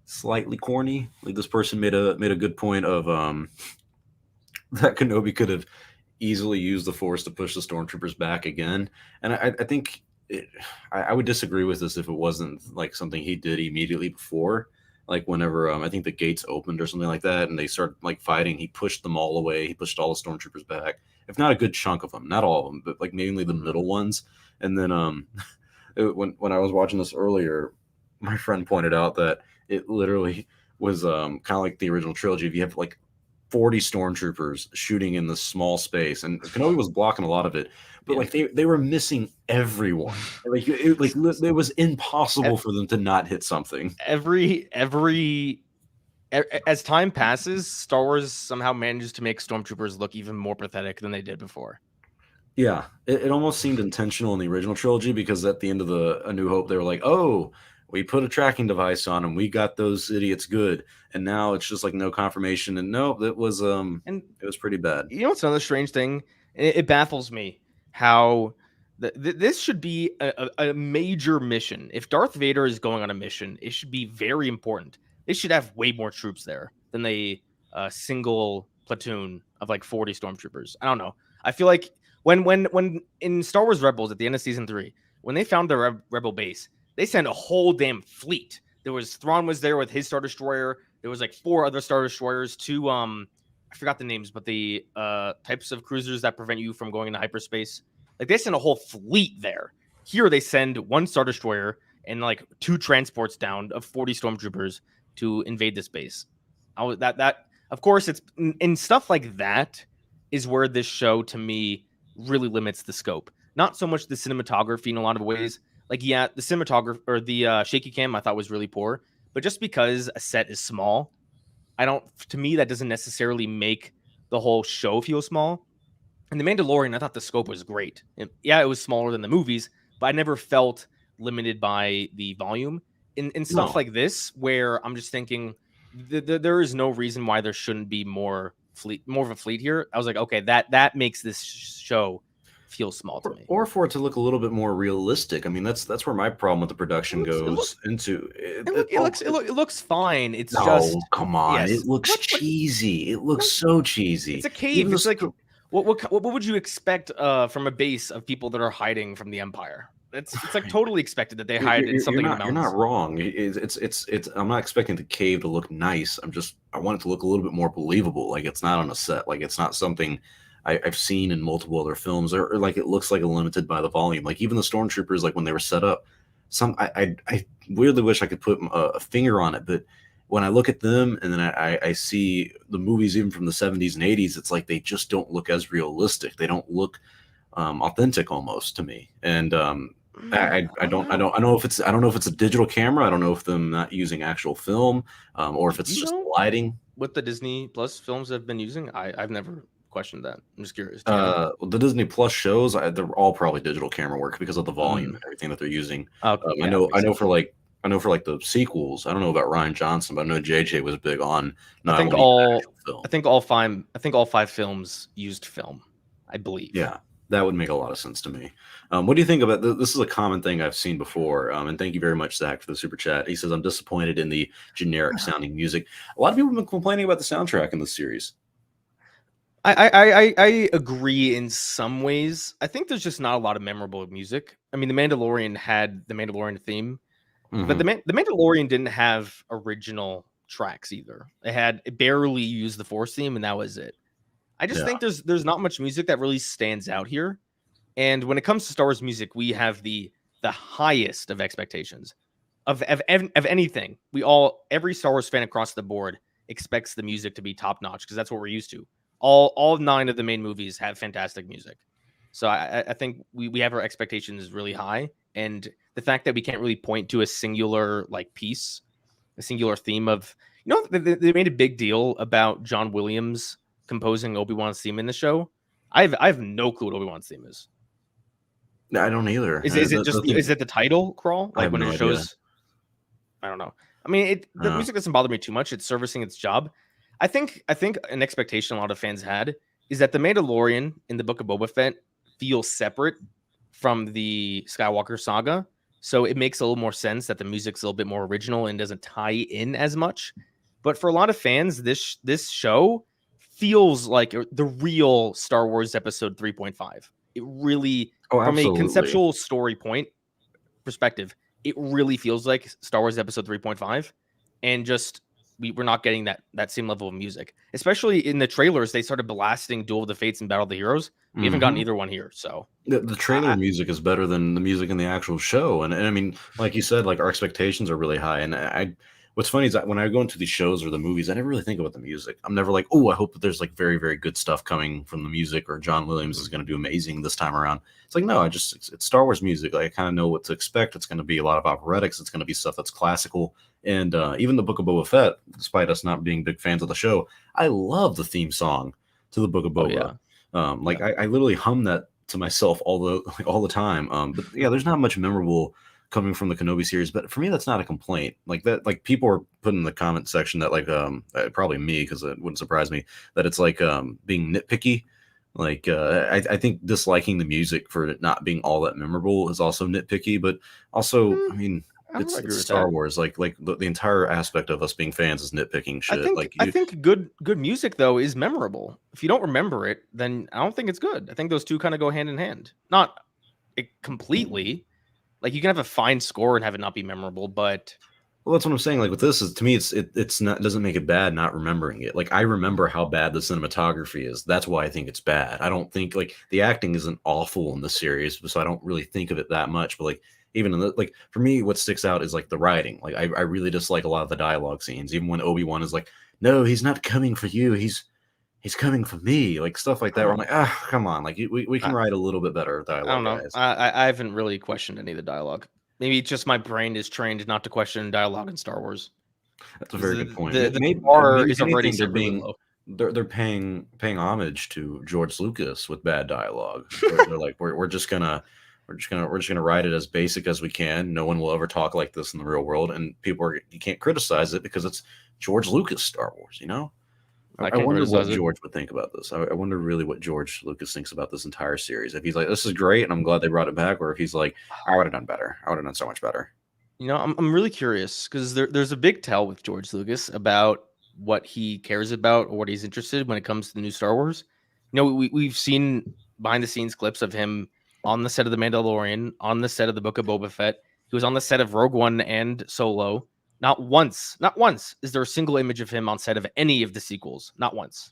slightly corny. Like, this person made a good point of that Kenobi could have easily use the Force to push the stormtroopers back again. And I think I would disagree with this if it wasn't like something he did immediately before. Like whenever I think the gates opened or something like that, and they started like fighting, he pushed them all away. He pushed all the stormtroopers back. If not a good chunk of them, not all of them, but like mainly the middle ones. And then when I was watching this earlier, my friend pointed out that it literally was kind of like the original trilogy. If you have like 40 stormtroopers shooting in this small space, and Kenobi was blocking a lot of it, but like they were missing everyone. Like it was impossible for them to not hit something. As time passes, Star Wars somehow manages to make stormtroopers look even more pathetic than they did before. Yeah, it almost seemed intentional in the original trilogy, because at the end of A New Hope, they were like, "Oh, we put a tracking device on them. We got those idiots good." And now it's just like no confirmation. And no, it was pretty bad. You know what's another strange thing? It baffles me how this should be a major mission. If Darth Vader is going on a mission, it should be very important. They should have way more troops there than a single platoon of like 40 stormtroopers. I don't know. I feel like when in Star Wars Rebels at the end of season 3, when they found the rebel base, they sent a whole damn fleet. There was Thrawn was there with his Star Destroyer. There was like 4 other Star Destroyers, 2 I forgot the names, but the types of cruisers that prevent you from going into hyperspace. Like they send a whole fleet there. Here they send 1 Star Destroyer and like 2 transports down of 40 stormtroopers to invade this base. That of course it's in stuff like that is where this show to me really limits the scope. Not so much the cinematography in a lot of ways. Like, yeah, the cinematography or the shaky cam I thought was really poor, but just because a set is small, to me, that doesn't necessarily make the whole show feel small. And The Mandalorian, I thought the scope was great. And yeah, it was smaller than the movies, but I never felt limited by the volume. In stuff like this, where I'm just thinking there is no reason why there shouldn't be more of a fleet here. I was like, okay, that makes this show feel small to me, or for it to look a little bit more realistic. I mean, that's where my problem with the production goes into. It looks fine. It's just come on, yes. It looks cheesy. It looks so cheesy. It's a cave. It's like what would you expect from a base of people that are hiding from the Empire? It's like totally expected that they hide in something in the mountains. You're not wrong. It's I'm not expecting the cave to look nice. I want it to look a little bit more believable. Like it's not on a set. Like it's not something I've seen in multiple other films, or like it looks like a limited by the volume. Like even the stormtroopers, like when they were set up, I weirdly wish I could put a finger on it, but when I look at them and then I see the movies even from the 70s and 80s, it's like they just don't look as realistic. They don't look authentic almost to me. And I don't know if it's a digital camera. I don't know if them not using actual film, or if it's just lighting. What the Disney Plus films have been using, I've never questioned that. I'm just curious. The Disney Plus shows, they're all probably digital camera work because of the volume and everything that they're using. Okay, I know for like the sequels. I don't know about Rian Johnson, but I know JJ was big on. I think all 5 films used film, I believe. Yeah, that would make a lot of sense to me. What do you think about this? Is a common thing I've seen before. And thank you very much, Zach, for the super chat. He says, "I'm disappointed in the generic sounding music." A lot of people have been complaining about the soundtrack in this series. I agree in some ways. I think there's just not a lot of memorable music. I mean, The Mandalorian had the Mandalorian theme, but the Mandalorian didn't have original tracks either. It barely used the Force theme, and that was it. I just think there's not much music that really stands out here. And when it comes to Star Wars music, we have the highest of expectations of anything. Every Star Wars fan across the board expects the music to be top notch because that's what we're used to. All 9 of the main movies have fantastic music. So I think we have our expectations really high. And the fact that we can't really point to a singular piece, a singular theme of, they made a big deal about John Williams composing Obi-Wan's theme in the show. I have no clue what Obi-Wan's theme is. I don't either. Is it the title crawl? Like when it shows, I don't know. I mean, the music doesn't bother me too much. It's servicing its job. I think an expectation a lot of fans had is that the Mandalorian in the Book of Boba Fett feels separate from the Skywalker saga. So it makes a little more sense that the music's a little bit more original and doesn't tie in as much. But for a lot of fans, this show feels like the real Star Wars Episode 3.5. It really, from a conceptual story point perspective, it really feels like Star Wars Episode 3.5, and just we're not getting that same level of music. Especially in the trailers, they started blasting Duel of the Fates and Battle of the Heroes. We haven't gotten either one here, so the trailer music is better than the music in the actual show, and I mean, like you said, like our expectations are really high, and what's funny is that when I go into these shows or the movies, I never really think about the music. I'm never like, oh, I hope that there's like very, very good stuff coming from the music, or John Williams is going to do amazing this time around. It's like, no, it's Star Wars music. Like, I kind of know what to expect. It's going to be a lot of operetics. It's going to be stuff that's classical. And even the Book of Boba Fett, despite us not being big fans of the show, I love the theme song to the Book of Boba. I literally hum that to myself all the time. But yeah, there's not much memorable coming from the Kenobi series, but for me, that's not a complaint. Like that, like people are putting in the comment section that like probably me, because it wouldn't surprise me, that it's like being nitpicky. Like I think disliking the music for it not being all that memorable is also nitpicky, but also I mean it's Star Wars. Like the entire aspect of us being fans is nitpicking shit. I think good music though is memorable. If you don't remember it, then I don't think it's good. I think those two kind of go hand in hand. Not completely. Like you can have a fine score and have it not be memorable, but well, that's what I'm saying. Like with this, is to me, it's not, it doesn't make it bad not remembering it. Like I remember how bad the cinematography is. That's why I think it's bad. I don't think like the acting isn't awful in the series, so I don't really think of it that much. But like even in the, like for me, what sticks out is like the writing. Like I really dislike a lot of the dialogue scenes. Even when Obi-Wan is like, "No, he's not coming for you. He's coming for me," like stuff like that. Where I'm like, come on, like we can write a little bit better dialogue. I don't know. Guys. I haven't really questioned any of the dialogue. Maybe it's just my brain is trained not to question dialogue in Star Wars. That's a very good point. The bar is already they're really low. They're paying homage to George Lucas with bad dialogue. They're like, we're just gonna write it as basic as we can. No one will ever talk like this in the real world, and you can't criticize it because it's George Lucas Star Wars. You know. I wonder what George would think about this. I wonder really what George Lucas thinks about this entire series. If he's like, this is great, and I'm glad they brought it back, or if he's like, I would have done better. I would have done so much better. You know, I'm really curious because there's a big tell with George Lucas about what he cares about or what he's interested in when it comes to the new Star Wars. You know, we've seen behind the scenes clips of him on the set of The Mandalorian, on the set of the Book of Boba Fett. He was on the set of Rogue One and Solo. Not once is there a single image of him on set of any of the sequels. Not once.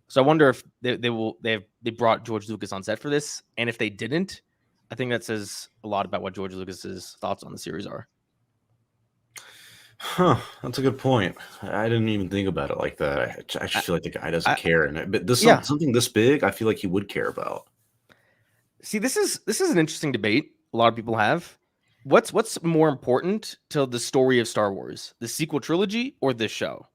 So I wonder if they brought George Lucas on set for this, and if they didn't, I think that says a lot about what George Lucas's thoughts on the series are. Huh, that's a good point. I didn't even think about it like that. I just feel like the guy doesn't care in it. But this something this big, I feel like he would care about. See, this is an interesting debate a lot of people have. What's more important to the story of Star Wars, the sequel trilogy or this show?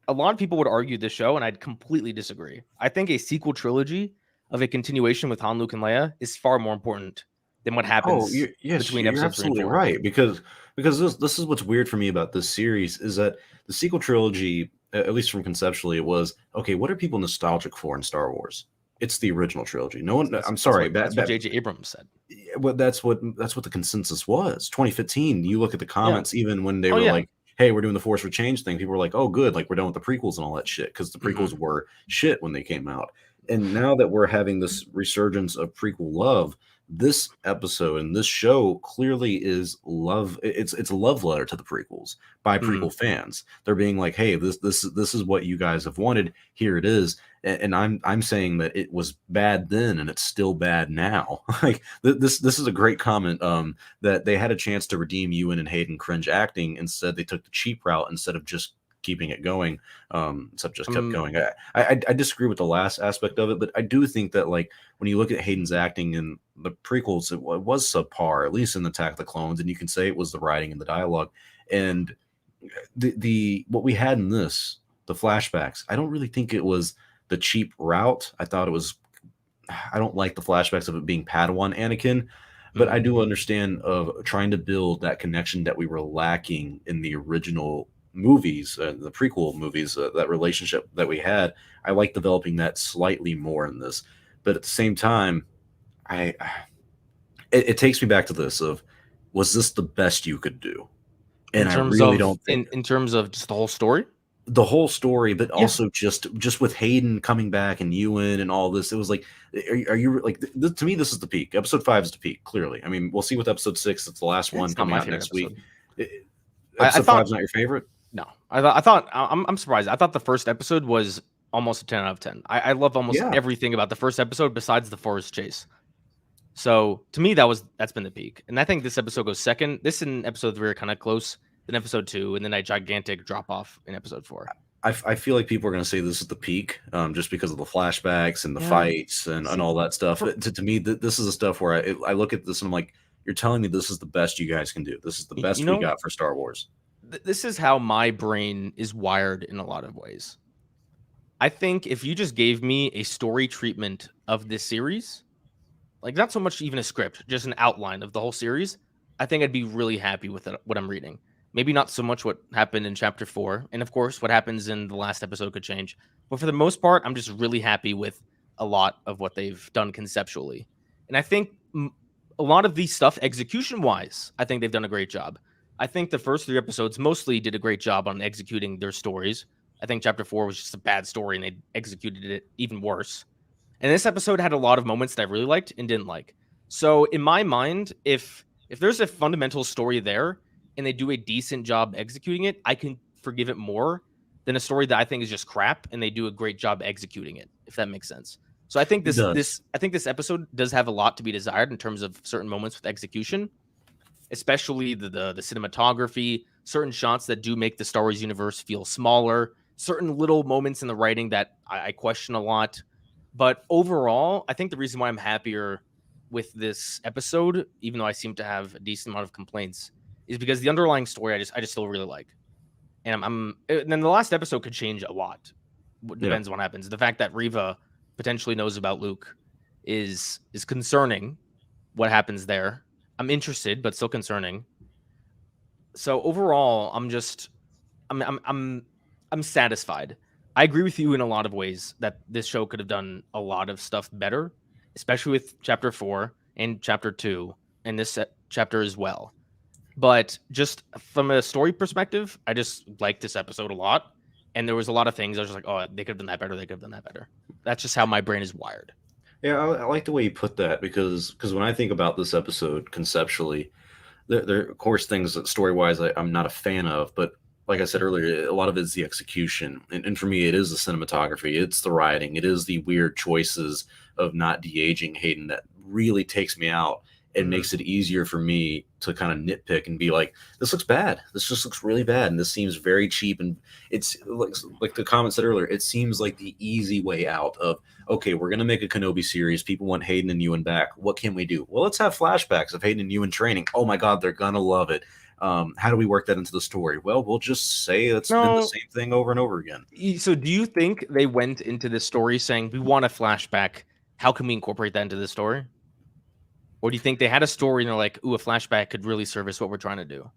A lot of people would argue this show, and I'd completely disagree. I think a sequel trilogy of a continuation with Han, Luke, and Leia is far more important than what happens between episodes 3 and 4. Right, because this is what's weird for me about this series is that the sequel trilogy, at least from conceptually, it was okay. What are people nostalgic for in Star Wars? It's the original trilogy. No one. I'm sorry. That's what J.J. Abrams said. Well, that's what the consensus was. 2015. You look at the comments, even when they were like, "Hey, we're doing the Force for Change thing." People were like, "Oh, good. Like we're done with the prequels and all that shit," because the prequels were shit when they came out. And now that we're having this resurgence of prequel love, this episode and this show clearly is love. It's a love letter to the prequels by prequel fans. They're being like, "Hey, this is what you guys have wanted. Here it is." And I'm saying that it was bad then and it's still bad now. Like this is a great comment. That they had a chance to redeem Ewan and Hayden cringe acting. Instead, they took the cheap route instead of just keeping it going. Kept going. I disagree with the last aspect of it, but I do think that like when you look at Hayden's acting in the prequels, it was subpar, at least in Attack of the Clones, and you can say it was the writing and the dialogue. And the what we had in this, the flashbacks, I don't really think it was the cheap route. I thought it was. I don't like the flashbacks of it being Padawan Anakin, but I do understand of trying to build that connection that we were lacking in the original movies, the prequel movies, that relationship that we had. I like developing that slightly more in this, but at the same time, it takes me back to this of, was this the best you could do? And I really don't think in terms of just the whole story. the whole story, but Yeah. also just with Hayden coming back and Ewan and all this, it was like, are you like to me? This is the peak. Episode 5 is the peak. Clearly, I mean, we'll see with episode 6. It's the last one It's not coming my out favorite next week. episode. I Episode 5 thought is not your favorite? no. I'm surprised. I thought the first episode was almost a 10 out of 10. I love almost Yeah. everything about the first episode besides the forest chase. So to me, that's been the peak. And I think this episode goes second. This and episode 3 are kind of close. Then episode 2, and then a gigantic drop off in episode 4. I feel like people are going to say this is the peak, just because of the flashbacks and the Yeah. fights and all that stuff. To me, this is the stuff where I look at this and I'm like, you're telling me this is the best you guys can do. This is the best we got for Star Wars. This is how my brain is wired in a lot of ways. I think if you just gave me a story treatment of this series, like not so much even a script, just an outline of the whole series, I think I'd be really happy with what I'm reading. Maybe not so much what happened in chapter 4. And of course, what happens in the last episode could change. But for the most part, I'm just really happy with a lot of what they've done conceptually. And I think a lot of these stuff, execution-wise, I think they've done a great job. I think the first 3 episodes mostly did a great job on executing their stories. I think chapter 4 was just a bad story, and they executed it even worse. And this episode had a lot of moments that I really liked and didn't like. So in my mind, if there's a fundamental story there, and they do a decent job executing it, I can forgive it more than a story that I think is just crap and they do a great job executing it, if that makes sense. So I think this episode does have a lot to be desired in terms of certain moments with execution, especially the cinematography, certain shots that do make the Star Wars universe feel smaller, certain little moments in the writing that I question a lot. But overall, I think the reason why I'm happier with this episode, even though I seem to have a decent amount of complaints, is because the underlying story I just still really like. And and then the last episode could change a lot. Depends on what happens. The fact that Reva potentially knows about Luke is concerning. What happens there? I'm interested, but still concerning. So overall, I'm satisfied. I agree with you in a lot of ways that this show could have done a lot of stuff better, especially with chapter 4 and chapter 2 and this chapter as well. But just from a story perspective, I just liked this episode a lot. And there was a lot of things I was just like, oh, they could have done that better. They could have done that better. That's just how my brain is wired. Yeah, I like the way you put that because when I think about this episode conceptually, there are, of course, things that story-wise I'm not a fan of, but like I said earlier, a lot of it is the execution. And for me, it is the cinematography. It's the writing. It is the weird choices of not de-aging Hayden that really takes me out and makes it easier for me to kind of nitpick and be like, this looks bad. This just looks really bad. And this seems very cheap. And it's like the comment said earlier, it seems like the easy way out of, okay, we're going to make a Kenobi series. People want Hayden and Ewan back. What can we do? Well, let's have flashbacks of Hayden and Ewan training. Oh my God, they're going to love it. How do we work that into the story? Well, we'll just say it's been the same thing over and over again. So do you think they went into this story saying, we want a flashback? How can we incorporate that into the story? Or do you think they had a story and they're like, ooh, a flashback could really service what we're trying to do?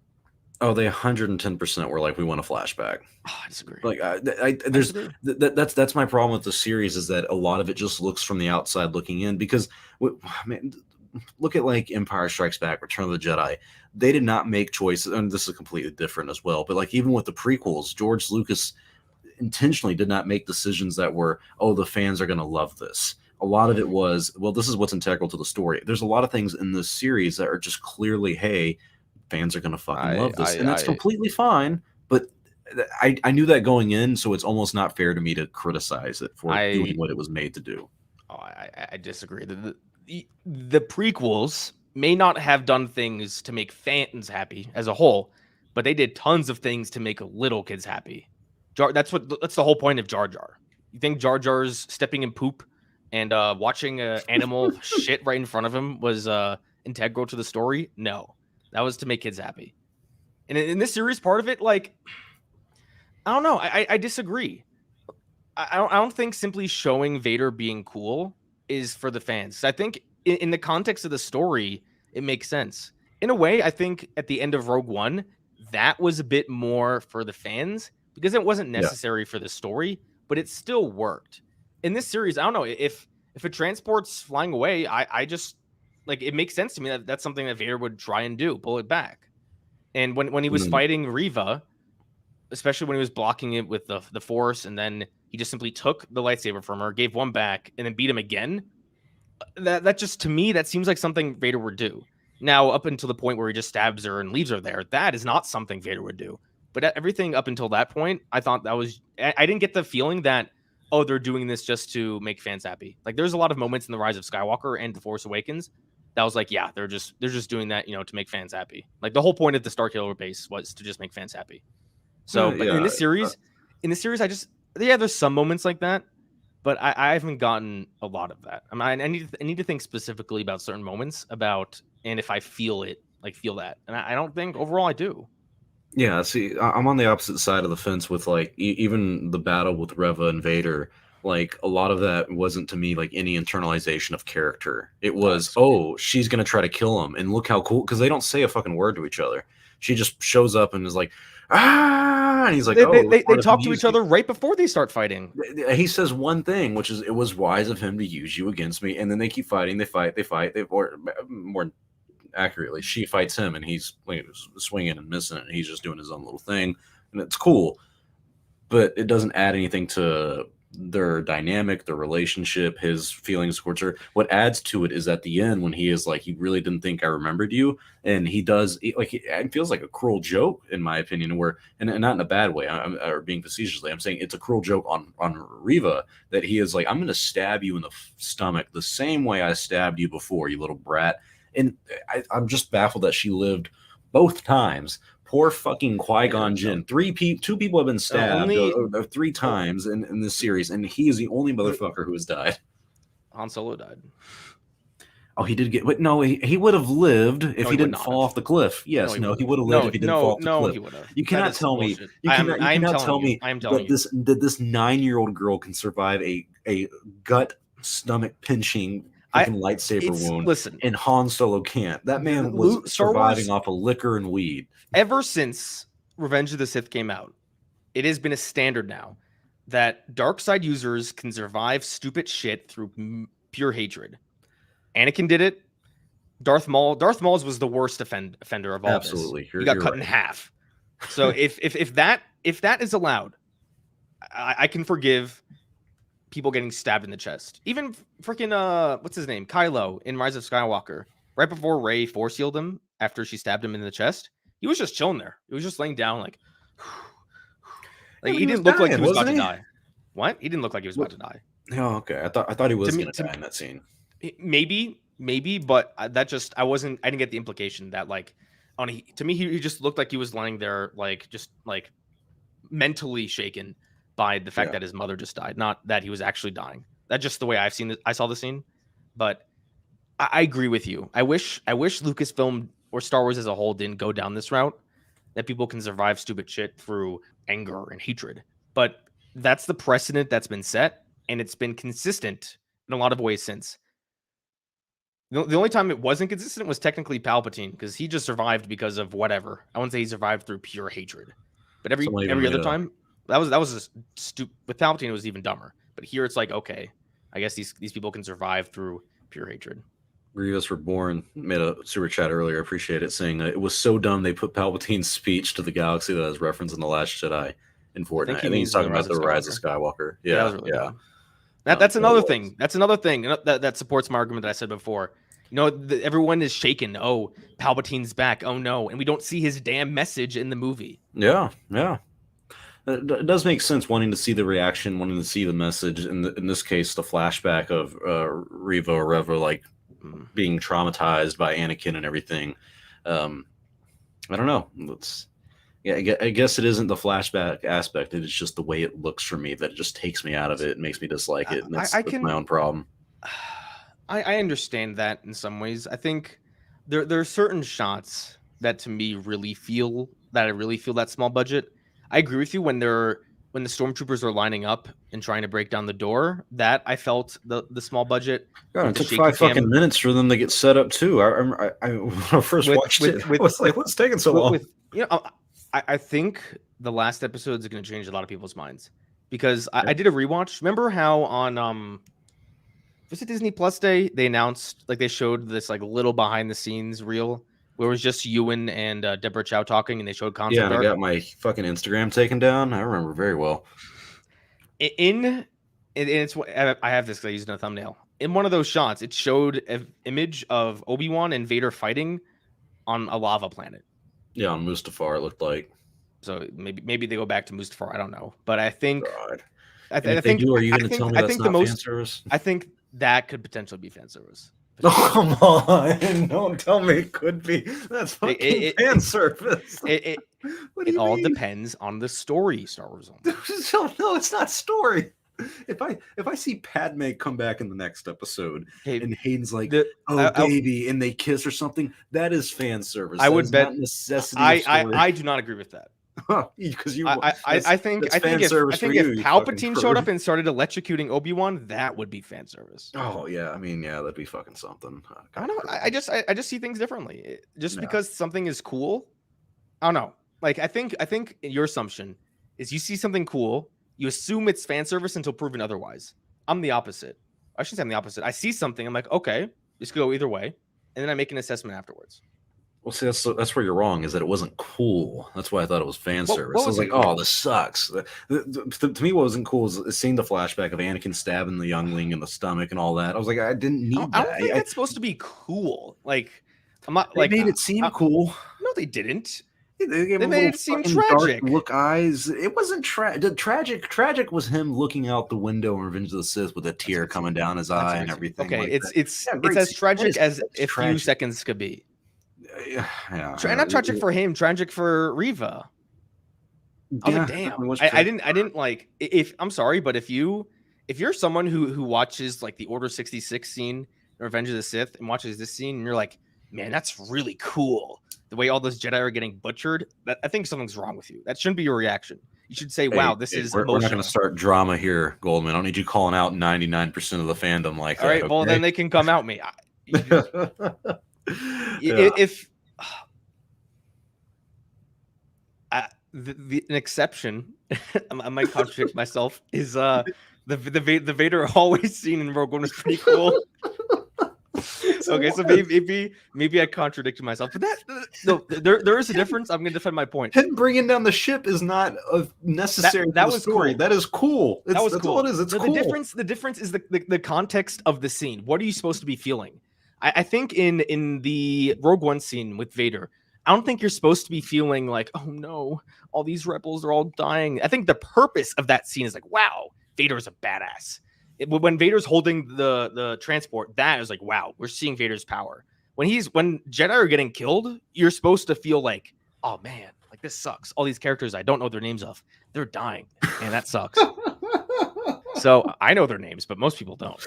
Oh, they 110% were like, we want a flashback. Oh, I disagree. Like, that's my problem with the series is that a lot of it just looks from the outside looking in because, look at like Empire Strikes Back, Return of the Jedi. They did not make choices, and this is completely different as well. But like even with the prequels, George Lucas intentionally did not make decisions that were, oh, the fans are going to love this. A lot of it was, well, this is what's integral to the story. There's a lot of things in this series that are just clearly, hey, fans are going to fucking love this. And that's completely fine. But I knew that going in, so it's almost not fair to me to criticize it for doing what it was made to do. Oh, I disagree. The prequels may not have done things to make fans happy as a whole, but they did tons of things to make little kids happy. That's the whole point of Jar Jar. You think Jar Jar's stepping in poop and watching an animal shit right in front of him was integral to the story? No, that was to make kids happy. And in this series, part of it, like, I don't know. I disagree. I don't think simply showing Vader being cool is for the fans. I think in the context of the story, it makes sense. In a way, I think at the end of Rogue One, that was a bit more for the fans because it wasn't necessary for the story, but it still worked. In this series, I don't know if a transport's flying away. I just like it makes sense to me that that's something that Vader would try and do, pull it back. And when he was fighting Reva, especially when he was blocking it with the Force, and then he just simply took the lightsaber from her, gave one back, and then beat him again. That just, to me, that seems like something Vader would do. Now, up until the point where he just stabs her and leaves her there, that is not something Vader would do. But everything up until that point, I thought that was... I didn't get the feeling that, oh, they're doing this just to make fans happy. Like, there's a lot of moments in The Rise of Skywalker and The Force Awakens that was like, yeah, they're just doing that, to make fans happy. Like, the whole point of the Starkiller base was to just make fans happy. So, but in this series, there's some moments like that, but I haven't gotten a lot of that. I need to think specifically about certain moments and if I feel it, like feel that. And I don't think overall I do. Yeah, see, I'm on the opposite side of the fence with like even the battle with Reva and Vader. Like a lot of that wasn't to me like any internalization of character. It was, oh, she's gonna try to kill him, and look how cool, because they don't say a fucking word to each other. She just shows up and is like, ah, and he's like, they talk to each other right before they start fighting. He says one thing, which is, it was wise of him to use you against me, and then they keep fighting. They fight, or more accurately, she fights him, and he's like swinging and missing it, and he's just doing his own little thing, and it's cool, but it doesn't add anything to their dynamic, their relationship, his feelings towards her. What adds to it is at the end when he is like, he really didn't think I remembered you, and he does, it feels like a cruel joke in my opinion, where, and not in a bad way, or being facetiously, I'm saying it's a cruel joke on Reva, that he is like, I'm going to stab you in the stomach the same way I stabbed you before, you little brat. And I'm just baffled that she lived both times. Poor fucking Qui-Gon Jinn. Two people have been stabbed 3 times in this series, and he is the only motherfucker who has died. Han Solo died. Oh, he did get... But no, he would have lived if he didn't fall off the cliff. Yes, no, he would have lived if he didn't fall off the cliff. He would have. You cannot tell me... You cannot tell me that this 9-year-old girl can survive a gut-stomach-pinching lightsaber wound. Listen, and Han Solo can't. That man was surviving off of liquor and weed. Ever since Revenge of the Sith came out, it has been a standard now that dark side users can survive stupid shit through pure hatred. Anakin did it. Darth Maul was the worst offender of all. Absolutely, he got cut in half. So if that is allowed, I can forgive people getting stabbed in the chest. Even freaking what's his name? Kylo in Rise of Skywalker. Right before Rey force healed him after she stabbed him in the chest, he was just chilling there. He was just laying down like he didn't look like he was about to die. What? He didn't look like he was about to die. Oh, okay. I thought he was going to die in that scene. Maybe, but that just I didn't get the implication that like to me he just looked like he was lying there like just like mentally shaken by the fact that his mother just died, not that he was actually dying. That's just the way I saw the scene. But I agree with you. I wish Lucasfilm or Star Wars as a whole didn't go down this route, that people can survive stupid shit through anger and hatred. But that's the precedent that's been set, and it's been consistent in a lot of ways since. The only time it wasn't consistent was technically Palpatine, because he just survived because of whatever. I wouldn't say he survived through pure hatred. But every other time, that was just stupid. With Palpatine, it was even dumber. But here it's like, okay, I guess these people can survive through pure hatred. Grievous Reborn made a super chat earlier. I appreciate it, saying it was so dumb they put Palpatine's speech to the galaxy that is referenced in The Last Jedi in Fortnite. I think he's talking about the Rise of Skywalker. Yeah, that was really dumb. That's another thing. That's another thing that supports my argument that I said before. Everyone is shaken. Oh, Palpatine's back. Oh no, and we don't see his damn message in the movie. Yeah. It does make sense wanting to see the reaction, wanting to see the message. In this case, the flashback of Reva or Reva like being traumatized by Anakin and everything. I don't know. I guess it isn't the flashback aspect. It's just the way it looks for me that it just takes me out of it and makes me dislike it. And that's my own problem. I understand that in some ways. I think there are certain shots that to me really feel that small budget. I agree with you when the stormtroopers are lining up and trying to break down the door, that I felt the small budget. God, it took 5 fucking minutes for them to get set up too. I when I first watched it, I was like, what's taking so long? I think the last episode is going to change a lot of people's minds, because I did a rewatch. Remember how on was it Disney Plus Day they announced, like they showed this like little behind the scenes reel where it was just Ewan and Deborah Chow talking, and they showed concept Yeah, and I art. got my fucking Instagram taken down. I remember very well. And it's I have this because I used it in a thumbnail. In one of those shots, it showed an image of Obi-Wan and Vader fighting on a lava planet. Yeah, on Mustafar, it looked like. So maybe they go back to Mustafar. I don't know, but I think God. I And if think they do, are you going to tell me that's not fan service? I think that could potentially be fan service. Oh, come on. Don't tell me it could be. That's fucking fan service. It all depends on the story Star Wars owns. No, it's not story. If I see Padme come back in the next episode and Hayden's like, baby, and they kiss or something, that is fan service. I would bet necessity. I do not agree with that. Because I think if Palpatine showed up and started electrocuting Obi-Wan, that would be fan service. Oh yeah, I mean that'd be fucking something. I don't know. I just see things differently. Because something is cool, I don't know. Like I think your assumption is you see something cool, you assume it's fan service until proven otherwise. I'm the opposite. I shouldn't say I'm the opposite. I see something, I'm like, okay, this could go either way, and then I make an assessment afterwards. Well, see, that's where you're wrong, is that it wasn't cool. That's why I thought it was fan service. I was like, oh, this sucks. To me, what wasn't cool is seeing the flashback of Anakin stabbing the youngling in the stomach and all that. I was like, I didn't need that. I don't think that's supposed to be cool. Like, I'm not they like made it seem cool. No, they didn't. They made it seem tragic. Look eyes. It wasn't tragic. Tragic was him looking out the window in Revenge of the Sith with a tear coming down his eye and everything. Okay, like it's as tragic as a few seconds could be. Yeah, not tragic for him, tragic for Reva. I was like, damn. I didn't like. If I'm sorry, but if you're someone who watches like the Order 66 scene in Revenge of the Sith and watches this scene, and you're like, man, that's really cool. The way all those Jedi are getting butchered, I think something's wrong with you. That shouldn't be your reaction. You should say, wow, this is we're not going to start drama here, Goldman. I don't need you calling out 99% of the fandom like that. All right, okay? well, then they can come out me. If an exception, I might contradict myself, is the Vader always seen in Rogue One was pretty cool. Okay, so maybe I contradicted myself, but there is a difference. I'm going to defend my point. Him bringing down the ship is not necessary. That was story. Cool. That is cool. That was that's cool. all it is. It's cool. The difference is the context of the scene. What are you supposed to be feeling? I think in the Rogue One scene with Vader, I don't think you're supposed to be feeling like, oh no, all these rebels are all dying. I think the purpose of that scene is like, wow, Vader's a badass. When Vader's holding the transport, that is like, wow, we're seeing Vader's power. When Jedi are getting killed, you're supposed to feel like, oh man, like this sucks. All these characters I don't know their names of, they're dying, and that sucks. So I know their names, but most people don't.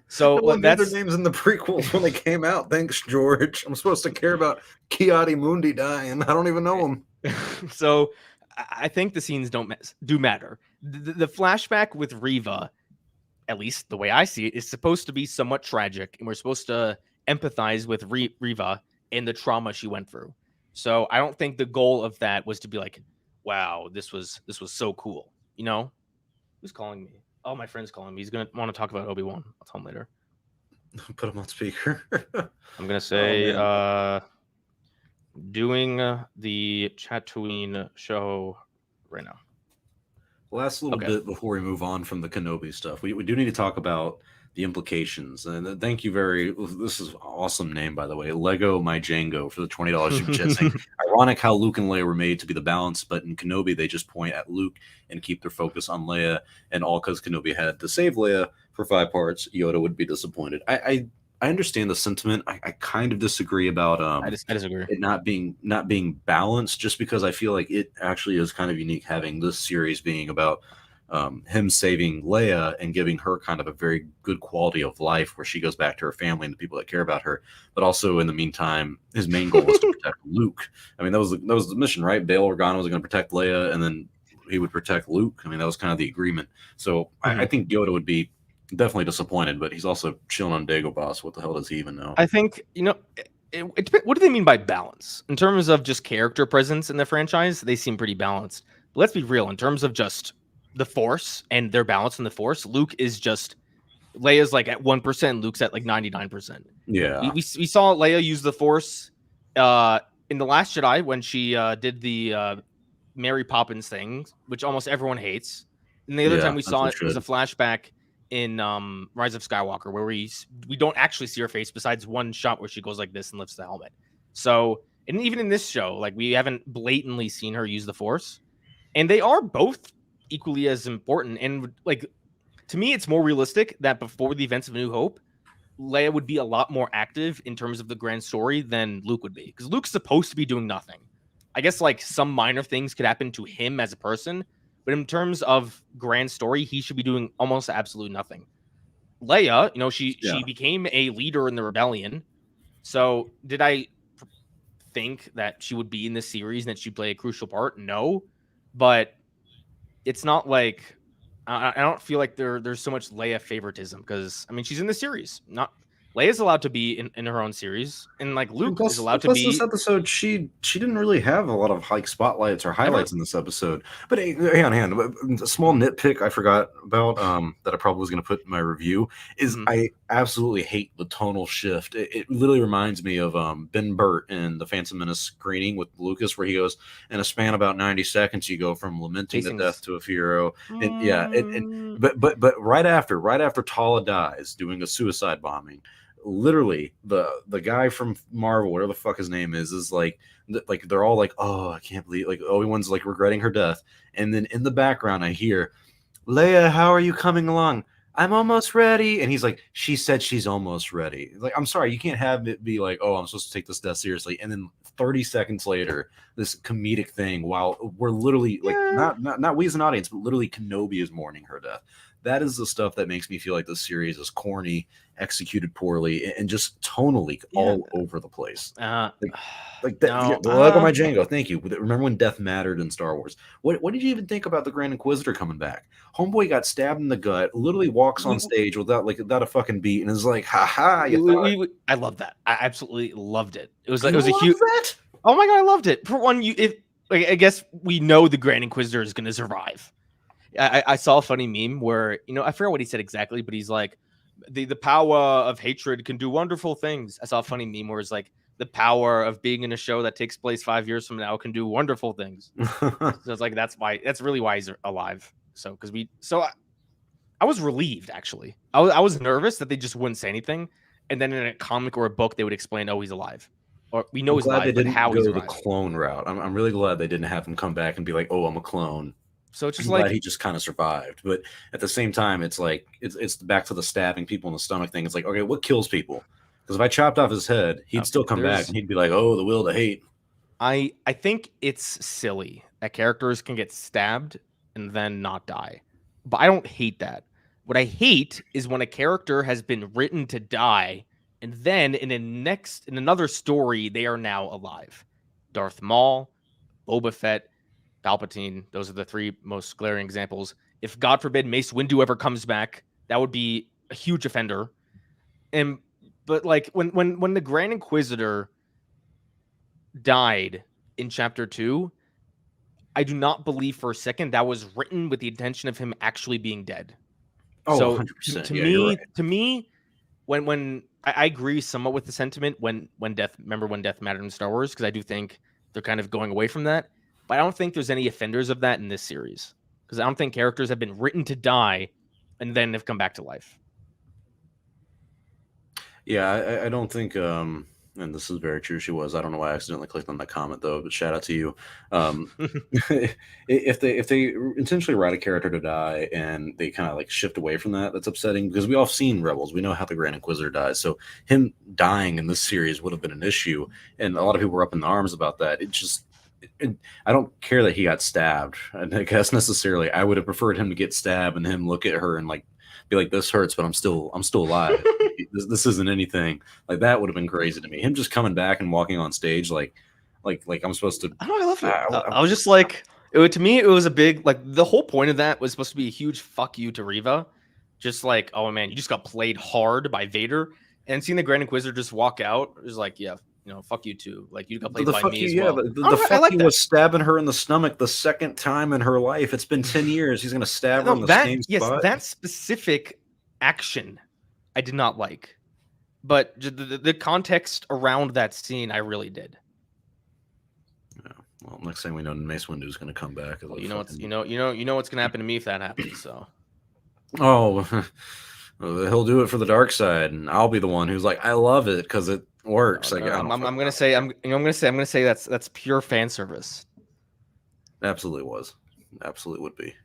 So that's their names in the prequels when they came out. Thanks, George. I'm supposed to care about Ki-Adi-Mundi dying. I don't even know him. So I think the scenes do matter. The flashback with Reva, at least the way I see it, is supposed to be somewhat tragic, and we're supposed to empathize with Reva and the trauma she went through. So I don't think the goal of that was to be like, wow, this was so cool. You know? Who's calling me? Oh, my friend's calling me. He's going to want to talk about Obi-Wan. I'll tell him later. Put him on speaker. I'm going to say doing the Chatooine show right now. Last little bit before we move on from the Kenobi stuff, we do need to talk about the implications. And thank you this is an awesome name, by the way, Lego My Django, for the $20 super chat saying, ironic how Luke and Leia were made to be the balance, but in Kenobi they just point at Luke and keep their focus on Leia, and all because Kenobi had to save Leia for 5 parts. Yoda would be disappointed. I understand the sentiment. I kind of disagree about I disagree. It not being balanced, just because I feel like it actually is kind of unique having this series being about him saving Leia and giving her kind of a very good quality of life where she goes back to her family and the people that care about her. But also in the meantime, his main goal was to protect Luke. I mean, that was the mission, right? Bail Organa was going to protect Leia, and then he would protect Luke. I mean, that was kind of the agreement. So I think Yoda would be definitely disappointed, but he's also chilling on Dagobah. What the hell does he even know? I think, what do they mean by balance? In terms of just character presence in the franchise, they seem pretty balanced. But let's be real. In terms of just the Force and their balance in the Force, Luke is just, Leia's like at 1%, Luke's at like 99%. Yeah. We saw Leia use the Force in The Last Jedi, when she did the Mary Poppins thing, which almost everyone hates. And the other time we saw it was a flashback in Rise of Skywalker, where we don't actually see her face besides one shot where she goes like this and lifts the helmet. So, and even in this show, like, we haven't blatantly seen her use the Force, and they are both equally as important. And like, to me, it's more realistic that before the events of New Hope, Leia would be a lot more active in terms of the grand story than Luke would be, because Luke's supposed to be doing nothing. I guess like some minor things could happen to him as a person, but in terms of grand story, he should be doing almost absolutely nothing. Leia, you know, she became a leader in the rebellion. So did I think that she would be in this series and that she'd play a crucial part? No, but it's not like I don't feel like there's so much Leia favoritism, because I mean, she's in the series. Not Leia's allowed to be in her own series, and like Luke is allowed to be. This episode, she didn't really have a lot of like spotlights or highlights in this episode. But hang on, a small nitpick I forgot about that I probably was going to put in my review is I absolutely hate the tonal shift. It literally reminds me of Ben Burt in the Phantom Menace screening with Lucas, where he goes, in a span about 90 seconds, you go from lamenting the death to a hero, and but right after Tala dies doing a suicide bombing, literally the guy from Marvel, whatever the fuck his name is like they're all like, oh, I can't believe, like, Obi-Wan's like regretting her death, and then in the background I hear, Leia, how are you coming along? I'm almost ready. And he's like, she said she's almost ready. Like, I'm sorry, you can't have it be like, oh, I'm supposed to take this death seriously, and then 30 seconds later, this comedic thing, while we're literally like not we as an audience, but literally Kenobi is mourning her death. That is the stuff that makes me feel like this series is corny, executed poorly, and just tonally all over the place. Like that. Like on my Django. Thank you. Remember when death mattered in Star Wars? What did you even think about the Grand Inquisitor coming back? Homeboy got stabbed in the gut, literally walks on stage without a fucking beat, and is like, "Ha!" I love that. I absolutely loved it. It was a huge. Oh my god, I loved it. For one, I guess we know the Grand Inquisitor is going to survive. I saw a funny meme where, you know, I forget what he said exactly, but he's like, the power of hatred can do wonderful things. I saw a funny meme where it's like, the power of being in a show that takes place 5 years from now can do wonderful things. So it's like, that's really why he's alive. So I was relieved, actually. I was nervous that they just wouldn't say anything, and then in a comic or a book they would explain, oh, he's alive, or we know he's alive, but how he's alive. The clone route. I'm really glad they didn't have him come back and be like, oh, I'm a clone. So it's just glad he just kind of survived. But at the same time, it's like it's back to the stabbing people in the stomach thing. It's like, okay, what kills people? Because if I chopped off his head, he'd still come back and he'd be like, oh, the will to hate. I think it's silly that characters can get stabbed and then not die. But I don't hate that. What I hate is when a character has been written to die, and then in another story, they are now alive. Darth Maul, Boba Fett, Palpatine, those are the three most glaring examples. If, God forbid, Mace Windu ever comes back, that would be a huge offender. But like when the Grand Inquisitor died in Chapter 2, I do not believe for a second that was written with the intention of him actually being dead. Oh, so 100%. To me, when I agree somewhat with the sentiment when death mattered in Star Wars, because I do think they're kind of going away from that. But I don't think there's any offenders of that in this series, because I don't think characters have been written to die and then have come back to life. Yeah, I don't think, and this is very true, she was. I don't know why I accidentally clicked on that comment, though, but shout out to you. If they intentionally write a character to die and they kind of like shift away from that, that's upsetting, because we all seen Rebels. We know how the Grand Inquisitor dies. So him dying in this series would have been an issue, and a lot of people were up in arms about that. I don't care that he got stabbed. I guess necessarily, I would have preferred him to get stabbed and him look at her and like be like, "This hurts, but I'm still alive. this isn't anything." Like, that would have been crazy to me. Him just coming back and walking on stage like I'm supposed to. I love it. I was just like, to me, it was a big, like, the whole point of that was supposed to be a huge fuck you to Reva. Just like, oh man, you just got played hard by Vader, and seeing the Grand Inquisitor just walk out is like, yeah. You know, fuck you too. Like, you got played by me as well. The fuck you was stabbing her in the stomach the second time in her life. It's been 10 years. He's going to stab her in the same spot. Yes, that specific action I did not like. But the context around that scene, I really did. Well, next thing we know, Mace Windu is going to come back. Well, you know what's going to happen to me if that happens. So. Oh, he'll do it for the dark side, and I'll be the one who's like, I love it because it works. No, I'm gonna say that's pure fan service. Absolutely would be.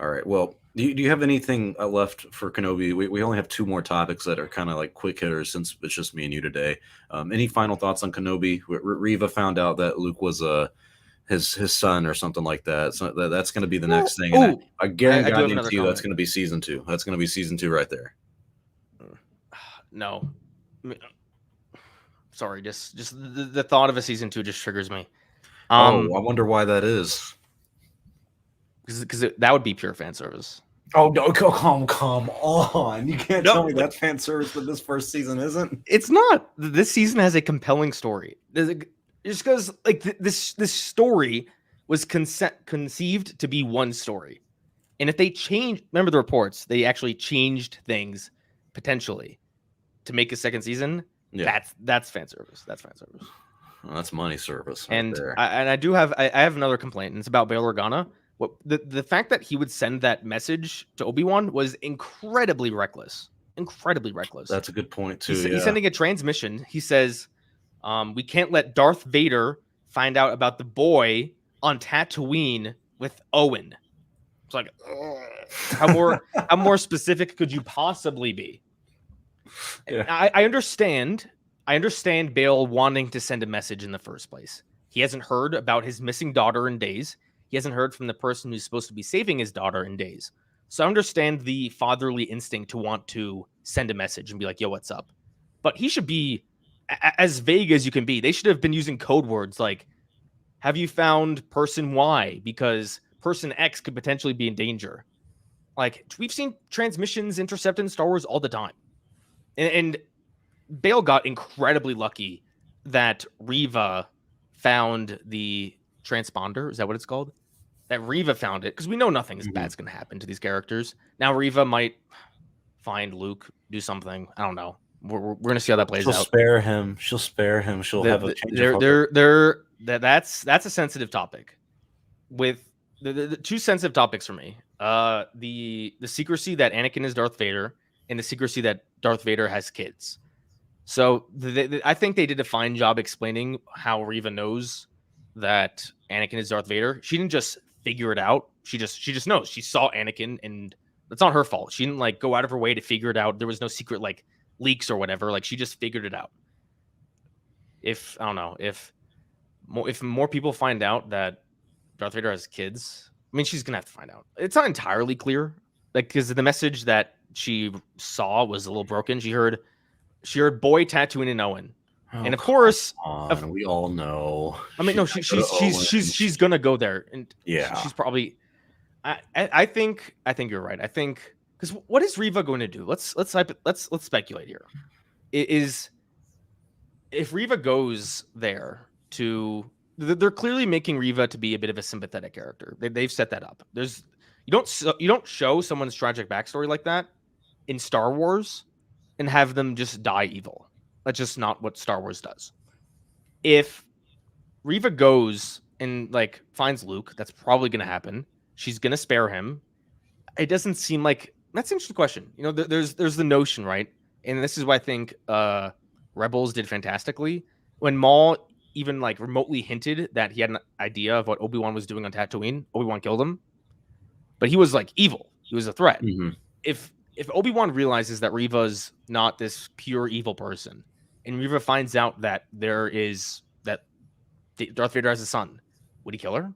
All right. Well, do you have anything left for Kenobi? We only have two more topics that are kind of like quick hitters since it's just me and you today. Any final thoughts on Kenobi? Reva found out that Luke was his son or something like that. So that's going to be the next thing. And I guarantee you that's going to be season 2. That's going to be season 2 right there. No. Sorry, just the thought of a season 2 just triggers me. I wonder why that is. Because that would be pure fan service. Oh no! Come on! You can't tell me that's fan service, but this first season isn't. It's not. This season has a compelling story. Just because, like, this story was conceived to be one story, and if they remember the reports, they actually changed things potentially to make a second season. Yeah. That's fan service. That's fan service. Well, that's money service. Right there. I have another complaint, and it's about Bail Organa. What the fact that he would send that message to Obi-Wan was incredibly reckless. Incredibly reckless. That's a good point too. He's sending a transmission. He says, "We can't let Darth Vader find out about the boy on Tatooine with Owen." It's like, how more specific could you possibly be? Yeah. I understand Bail wanting to send a message in the first place. He hasn't heard about his missing daughter in days. He hasn't heard from the person who's supposed to be saving his daughter in days. So I understand the fatherly instinct to want to send a message and be like, yo, what's up? But he should be as vague as you can be. They should have been using code words like, have you found person Y? Because person X could potentially be in danger. Like, we've seen transmissions intercepted in Star Wars all the time. And Bail got incredibly lucky that Reva found the transponder. Is that what it's called? That Reva found it, because we know nothing as bad's going to happen to these characters. Now Reva might find Luke, do something. I don't know. We're going to see how that plays out. She'll spare him. She'll have a change of heart. That's a sensitive topic. With the two sensitive topics for me, the secrecy that Anakin is Darth Vader and the secrecy that Darth Vader has kids. So I think they did a fine job explaining how Reva knows that Anakin is Darth Vader. She didn't just figure it out. She just knows. She saw Anakin, and that's not her fault. She didn't like go out of her way to figure it out. There was no secret like leaks or whatever. Like, she just figured it out. If more people find out that Darth Vader has kids, I mean, she's gonna have to find out. It's not entirely clear, like, because the message that she saw was a little broken. She heard boy, Tatooine, and Owen. And of course, we all know. I mean, no, she's gonna go there, and yeah, she's probably. I think you're right. I think, because what is Reva going to do? Let's speculate here. Is if Reva goes there they're clearly making Reva to be a bit of a sympathetic character. They've set that up. You don't show someone's tragic backstory like that in Star Wars and have them just die evil. That's just not what Star Wars does. If Reva goes and like finds Luke, that's probably going to happen. She's going to spare him. It doesn't seem like that's an interesting question. You know, there's the notion, right? And this is why I think Rebels did fantastically. When Maul even like remotely hinted that he had an idea of what Obi-Wan was doing on Tatooine, Obi-Wan killed him. But he was like evil. He was a threat. Mm-hmm. If Obi-Wan realizes that Reva's not this pure evil person, and Reva finds out that Darth Vader has a son, would he kill her?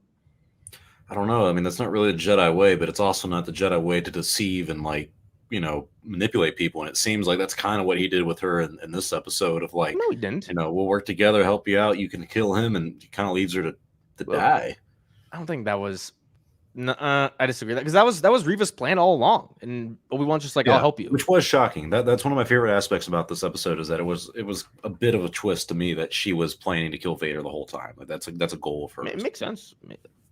I don't know. I mean, that's not really the Jedi way, but it's also not the Jedi way to deceive and like, you know, manipulate people. And it seems like that's kind of what he did with her in this episode of like, no, he didn't. You know, we'll work together, help you out. You can kill him, and he kind of leaves her to die. I don't think that was. I disagree because that was Reva's plan all along, and Obi-Wan's just like, I'll help you, which was shocking. That's one of my favorite aspects about this episode is that it was a bit of a twist to me that she was planning to kill Vader the whole time. Like that's a goal of hers. It makes sense.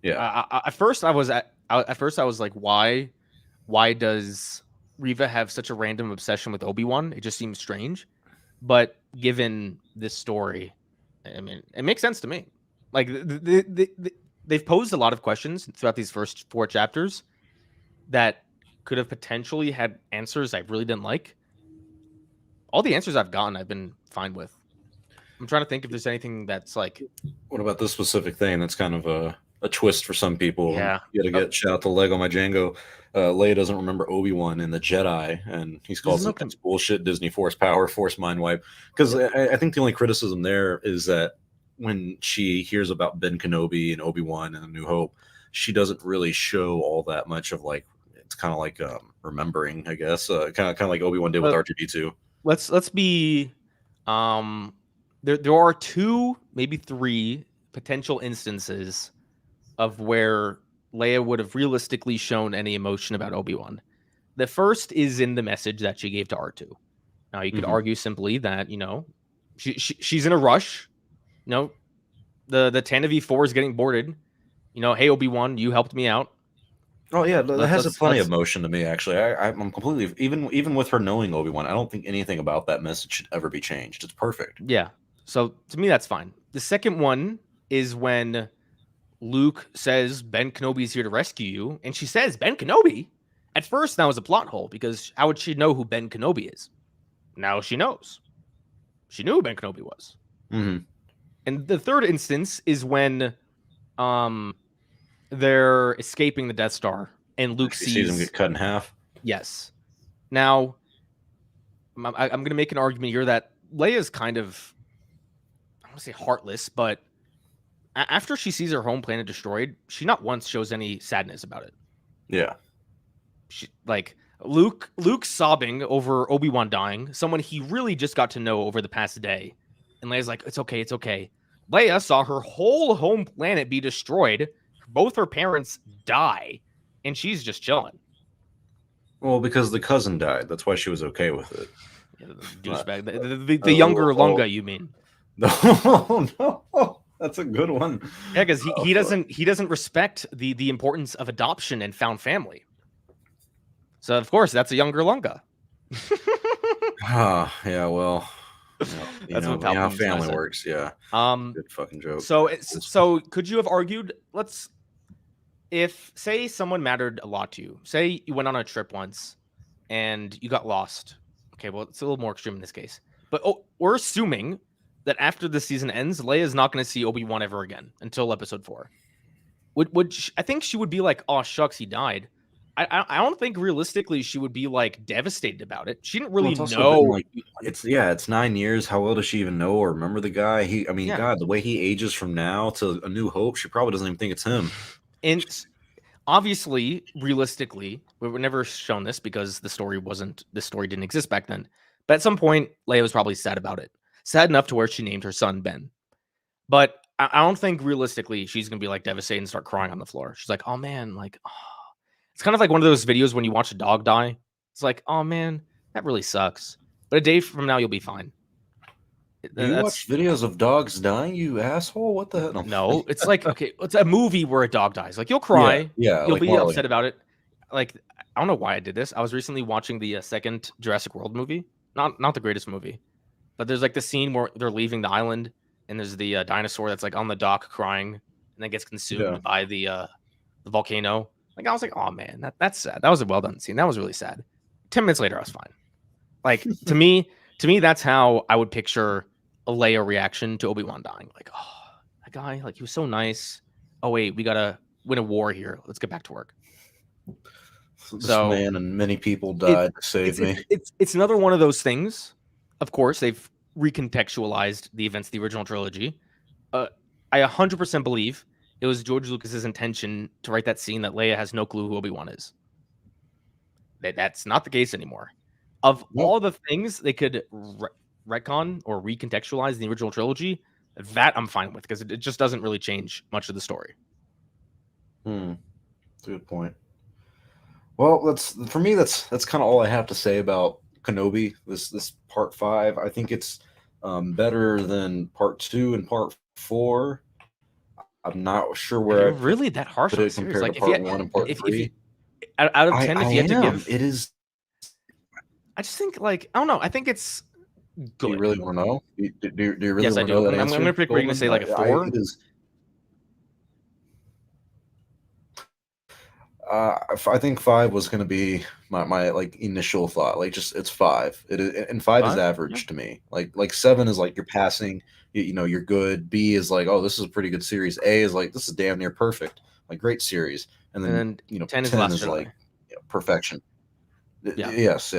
Yeah. At first I was like, why does Reva have such a random obsession with Obi-Wan? It just seems strange, but given this story, I mean, it makes sense to me. Like they've posed a lot of questions throughout these first 4 chapters that could have potentially had answers I really didn't like. All the answers I've gotten, I've been fine with. I'm trying to think if there's anything that's like. What about this specific thing? That's kind of a twist for some people. Yeah. You gotta get shout out to Lego My Django. Leia doesn't remember Obi-Wan in the Jedi, and he calls it that's bullshit Disney force power, force mind wipe. Because I think the only criticism there is that when she hears about Ben Kenobi and Obi-Wan and A New Hope, she doesn't really show all that much of like, it's kind of like remembering, I guess, kind of like Obi-Wan did with R2-D2. Let's be there are 2, maybe 3 potential instances of where Leia would have realistically shown any emotion about Obi-Wan. The first is in the message that she gave to R2. Now you could argue simply that, you know, she's in a rush. You know, the Tana V4 is getting boarded. You know, hey Obi-Wan, you helped me out. Oh yeah, that has plenty of emotion to me. Actually, I'm completely even with her knowing Obi-Wan, I don't think anything about that message should ever be changed. It's perfect. Yeah. So to me, that's fine. The second one is when Luke says Ben Kenobi's here to rescue you, and she says Ben Kenobi. At first, that was a plot hole because how would she know who Ben Kenobi is? Now she knows. She knew who Ben Kenobi was. Mm-hmm. And the third instance is when they're escaping the Death Star, and Luke sees them get cut in half. Yes. Now, I'm going to make an argument here that Leia's kind of, I don't want to say heartless, but after she sees her home planet destroyed, she not once shows any sadness about it. Yeah. She, like Luke sobbing over Obi-Wan dying, someone he really just got to know over the past day. And Leia's like, it's okay, it's okay. Leia saw her whole home planet be destroyed, both her parents die, and she's just chilling. Well, because the cousin died. That's why she was okay with it. Yeah, the younger Lunga, you mean? No, that's a good one. Yeah, because he doesn't respect the importance of adoption and found family. So of course that's a younger Lunga. Yeah, well, that's how family works. Yeah. Good fucking joke. So could you have argued? If say someone mattered a lot to you, say you went on a trip once and you got lost. Okay, well it's a little more extreme in this case, but we're assuming that after the season ends, Leia is not going to see Obi-Wan ever again until episode 4. I think she would be like, oh shucks, he died. I don't think realistically she would be like devastated about it. She didn't really know. Like, it's 9 years. How well does she even know or remember the guy? God, the way he ages from now to A New Hope, she probably doesn't even think it's him. And obviously, realistically, we were never shown this because the story didn't exist back then. But at some point, Leia was probably sad about it. Sad enough to where she named her son Ben. But I don't think realistically she's going to be like devastated and start crying on the floor. She's like, oh man, like, oh. It's kind of like one of those videos when you watch a dog die. It's like, oh man, that really sucks. But a day from now, you'll be fine. You watch videos of dogs dying, you asshole? What the hell? No, it's like, okay, it's a movie where a dog dies. Like, you'll cry. Yeah, you'll like be Marley. upset about it. Like, I don't know why I did this. I was recently watching the second Jurassic World movie. Not the greatest movie. But there's like the scene where they're leaving the island, and there's the dinosaur that's like on the dock crying, and then gets consumed by the volcano. Like, I was like, oh man, that's sad. That was a well done scene. That was really sad. 10 minutes later, I was fine. Like, to me, that's how I would picture a Leia reaction to Obi-Wan dying. Like, oh, that guy, like, he was so nice. Oh wait, we gotta win a war here. Let's get back to work. This man and many people died to save me. It's another one of those things. Of course, they've recontextualized the events of the original trilogy. I 100% believe it was George Lucas's intention to write that scene that Leia has no clue who Obi-Wan is. That's not the case anymore. Of all the things they could retcon or recontextualize in the original trilogy, that I'm fine with because it just doesn't really change much of the story. That's a good point. Well, that's kind of all I have to say about Kenobi. This part 5. I think it's better than part 2 and part 4. I'm not sure where really that harsh on compared like to part 1 and part 3. Out of 10, if you had to give, it is. I just think like I don't know. I think it's good. Do you really want to know? Do you really yes, want I to know do. that I'm going to pick. We're going to say like a 4. I think 5 was going to be my like initial thought. Like, just it's 5. It is, and 5 is average to me. Like 7 is like you're passing. You know, you're good. B is like, oh, this is a pretty good series. A is like, this is damn near perfect. Like, great series. And then 10 is 10 Last is Jedi. like perfection. Yeah. Yes.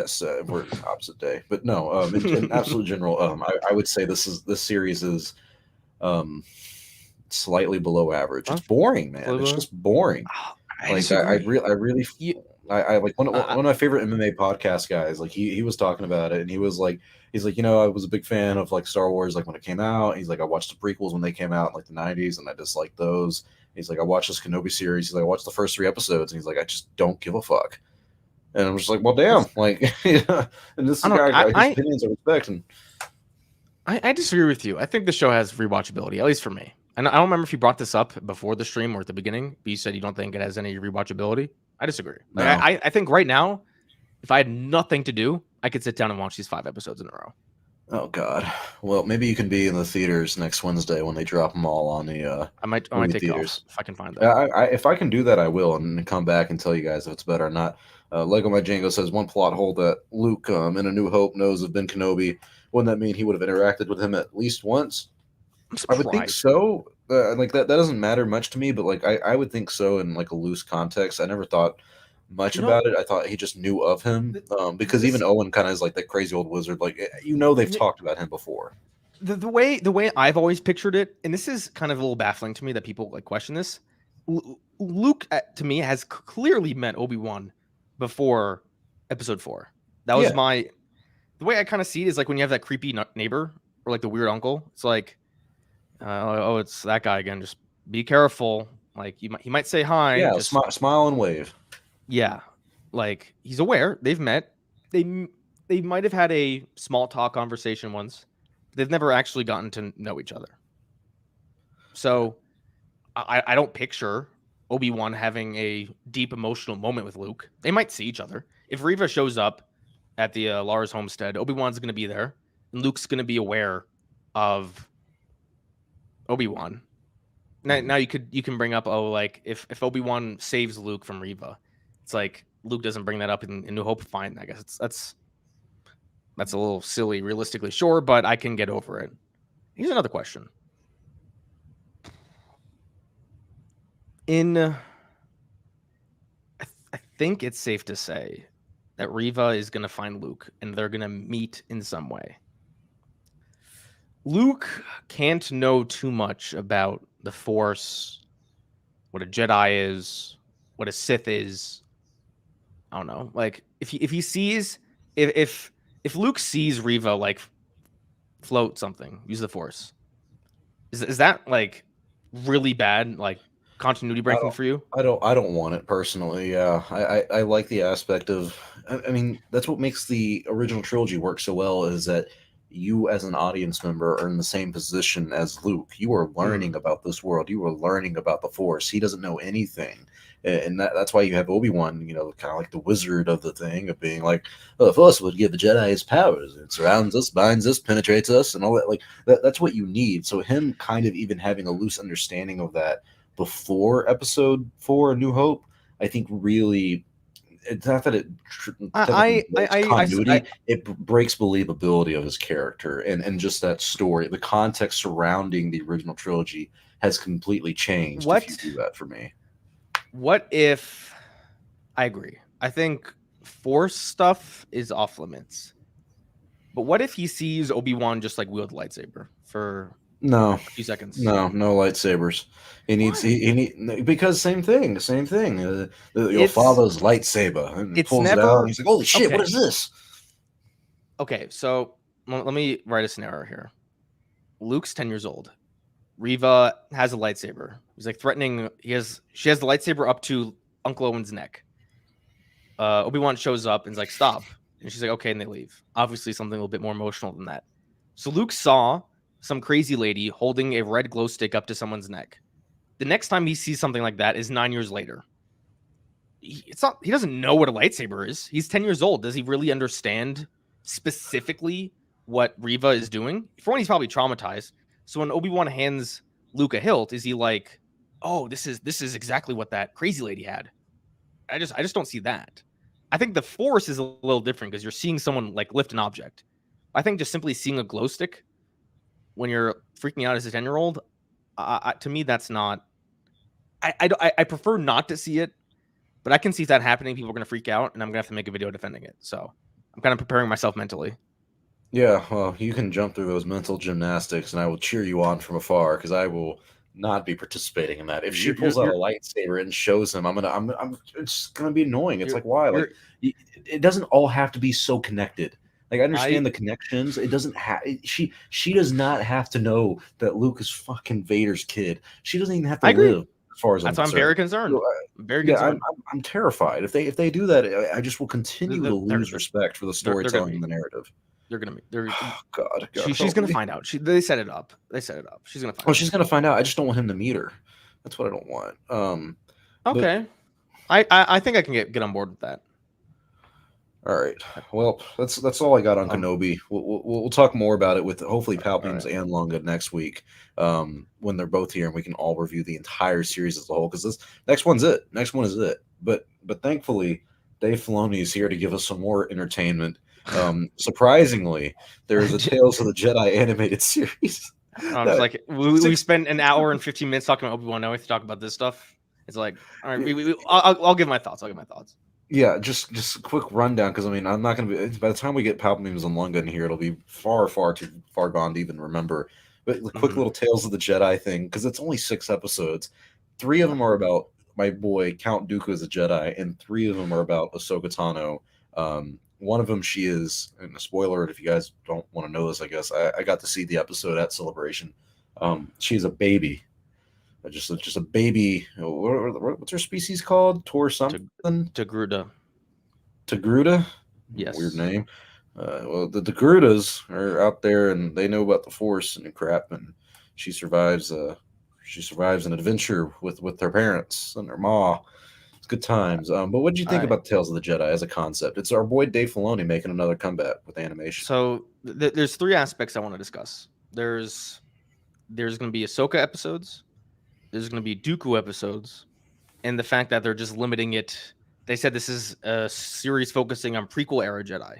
We're opposite day, but no. In absolute general, I would say this series is slightly below average. It's boring, man. It's just boring. I Like disagree. I really I like one of my favorite MMA podcast guys. Like he was talking about it, and he's like, I was a big fan of like Star Wars, like when it came out. He's like, I watched the prequels when they came out in like the '90s, and I disliked those. He's like, I watched this Kenobi series. He's like, I watched the first 3 episodes, and he's like, I just don't give a fuck. And I'm just like, well, damn, like, yeah. And this is a guy whose opinions I respect. And I disagree with you. I think the show has rewatchability, at least for me. And I don't remember if you brought this up before the stream or at the beginning, but you said you don't think it has any rewatchability. I disagree. No. Like, I think right now, if I had nothing to do, I could sit down and watch these 5 episodes in a row. Oh God. Well, maybe you can be in the theaters next Wednesday when they drop them all on the. I might take theaters if I can find that. If I can do that, I will, and come back and tell you guys if it's better or not. Lego My Django says one plot hole that Luke in A New Hope knows of Ben Kenobi. Wouldn't that mean he would have interacted with him at least once? I would think so. Like that doesn't matter much to me, but like I would think so in like a loose context. I never thought much about it. I thought he just knew of him because even Owen kind of is like that crazy old wizard. Like they've talked about him before. The way I've always pictured it, and this is kind of a little baffling to me that people like question this. Luke to me has clearly met Obi-Wan before Episode 4. That was the way I kind of see it is like when you have that creepy neighbor or like the weird uncle. It's like, oh, it's that guy again. Just be careful. Like he might say hi. Yeah, just smile and wave. Yeah, like he's aware. They've met. They might have had a small talk conversation once. They've never actually gotten to know each other. So I don't picture Obi-Wan having a deep emotional moment with Luke. They might see each other. If Reva shows up at the Lars homestead, Obi-Wan's going to be there, and Luke's going to be aware of Obi-Wan. Now you can bring up, like if Obi-Wan saves Luke from Reva, it's like Luke doesn't bring that up in New Hope. Fine, I guess that's a little silly, realistically, sure, but I can get over it. Here's another question. I think it's safe to say that Reva is going to find Luke and they're going to meet in some way. Luke can't know too much about the Force, what a Jedi is, what a Sith is. I don't know. Like if he sees if Luke sees Reva like float something, use the Force, is that like really bad? Like continuity breaking for you? I don't want it personally. Yeah, I like the aspect of. I mean, that's what makes the original trilogy work so well is that you as an audience member are in the same position as Luke. You are learning about this world. You are learning about the Force. He doesn't know anything. And that's why you have Obi-Wan, kind of like the wizard of the thing of being like, the Force would give the Jedi his powers. It surrounds us, binds us, penetrates us, and all that. Like that's what you need. So him kind of even having a loose understanding of that before Episode 4, A New Hope, I think really. It's not that it continuity. It breaks believability of his character and just that story. The context surrounding the original trilogy has completely changed. If you do that for me. What if I agree? I think Force stuff is off limits. But what if he sees Obi-Wan just like wield a lightsaber for a few seconds? No lightsabers. He needs because same thing. Your father's lightsaber. And he pulls it out and he's like, holy shit, what is this? Okay, so let me write a scenario here. Luke's 10 years old. Reva has a lightsaber. He's like threatening. She has the lightsaber up to Uncle Owen's neck. Obi-Wan shows up and is like, stop. And she's like, okay, and they leave. Obviously something a little bit more emotional than that. So Luke saw some crazy lady holding a red glow stick up to someone's neck. The next time he sees something like that is 9 years later. He doesn't know what a lightsaber is. He's 10 years old. Does he really understand specifically what Reva is doing? For one, he's probably traumatized. So when Obi-Wan hands Luke a hilt, is he like, oh, this is exactly what that crazy lady had? I just don't see that. I think the Force is a little different because you're seeing someone like lift an object. I think just simply seeing a glow stick when you're freaking out as a 10-year-old, to me, that's not. I prefer not to see it, but I can see that happening. People are going to freak out, and I'm going to have to make a video defending it. So I'm kind of preparing myself mentally. Yeah, well, you can jump through those mental gymnastics, and I will cheer you on from afar because I will not be participating in that. If she pulls out a lightsaber and shows him, it's gonna be annoying. It's like, why? Like, it doesn't all have to be so connected. Like, I understand the connections. It doesn't have. She does not have to know that Luke is fucking Vader's kid. She doesn't even have to live. As far as that's why I'm very concerned. I'm terrified. If they do that, I just will continue to lose respect for the storytelling and the narrative. They're gonna be. God. She's gonna find out. They set it up. She's gonna find out. Well, she's gonna find out. I just don't want him to meet her. That's what I don't want. Okay. I think I can get on board with that. All right. Well, that's all I got on Kenobi. We'll talk more about it with hopefully Palpatine's and Lunga next week when they're both here, and we can all review the entire series as a whole because this next one is it. But thankfully, Dave Filoni is here to give us some more entertainment. Surprisingly, there is a Tales of the Jedi animated series. Like we spent an hour and 15 minutes talking about ObiWan. Now we have to talk about this stuff. It's like, all right, I'll give my thoughts. Yeah, just a quick rundown because I'm not going to be. By the time we get Palpatine's and Lunga in here, it'll be far too far gone to even remember. But the quick little Tales of the Jedi thing because it's only 6 episodes. 3 of them are about my boy Count Dooku as a Jedi, and 3 of them are about Ahsoka Tano. One of them, she is, and a spoiler if you guys don't want to know this, I guess I got to see the episode at Celebration. She's a baby, just a baby. What's her species called? Tor something? Togruta. Yes. Weird name. Well, the Togrutas are out there, and they know about the Force and crap, and she survives. She survives an adventure with her parents and her ma. Good times. But what did you think about Tales of the Jedi as a concept? It's our boy Dave Filoni making another comeback with animation. So there's 3 aspects I want to discuss. There's going to be Ahsoka episodes. There's going to be Dooku episodes, and the fact that they're just limiting it. They said this is a series focusing on prequel era Jedi.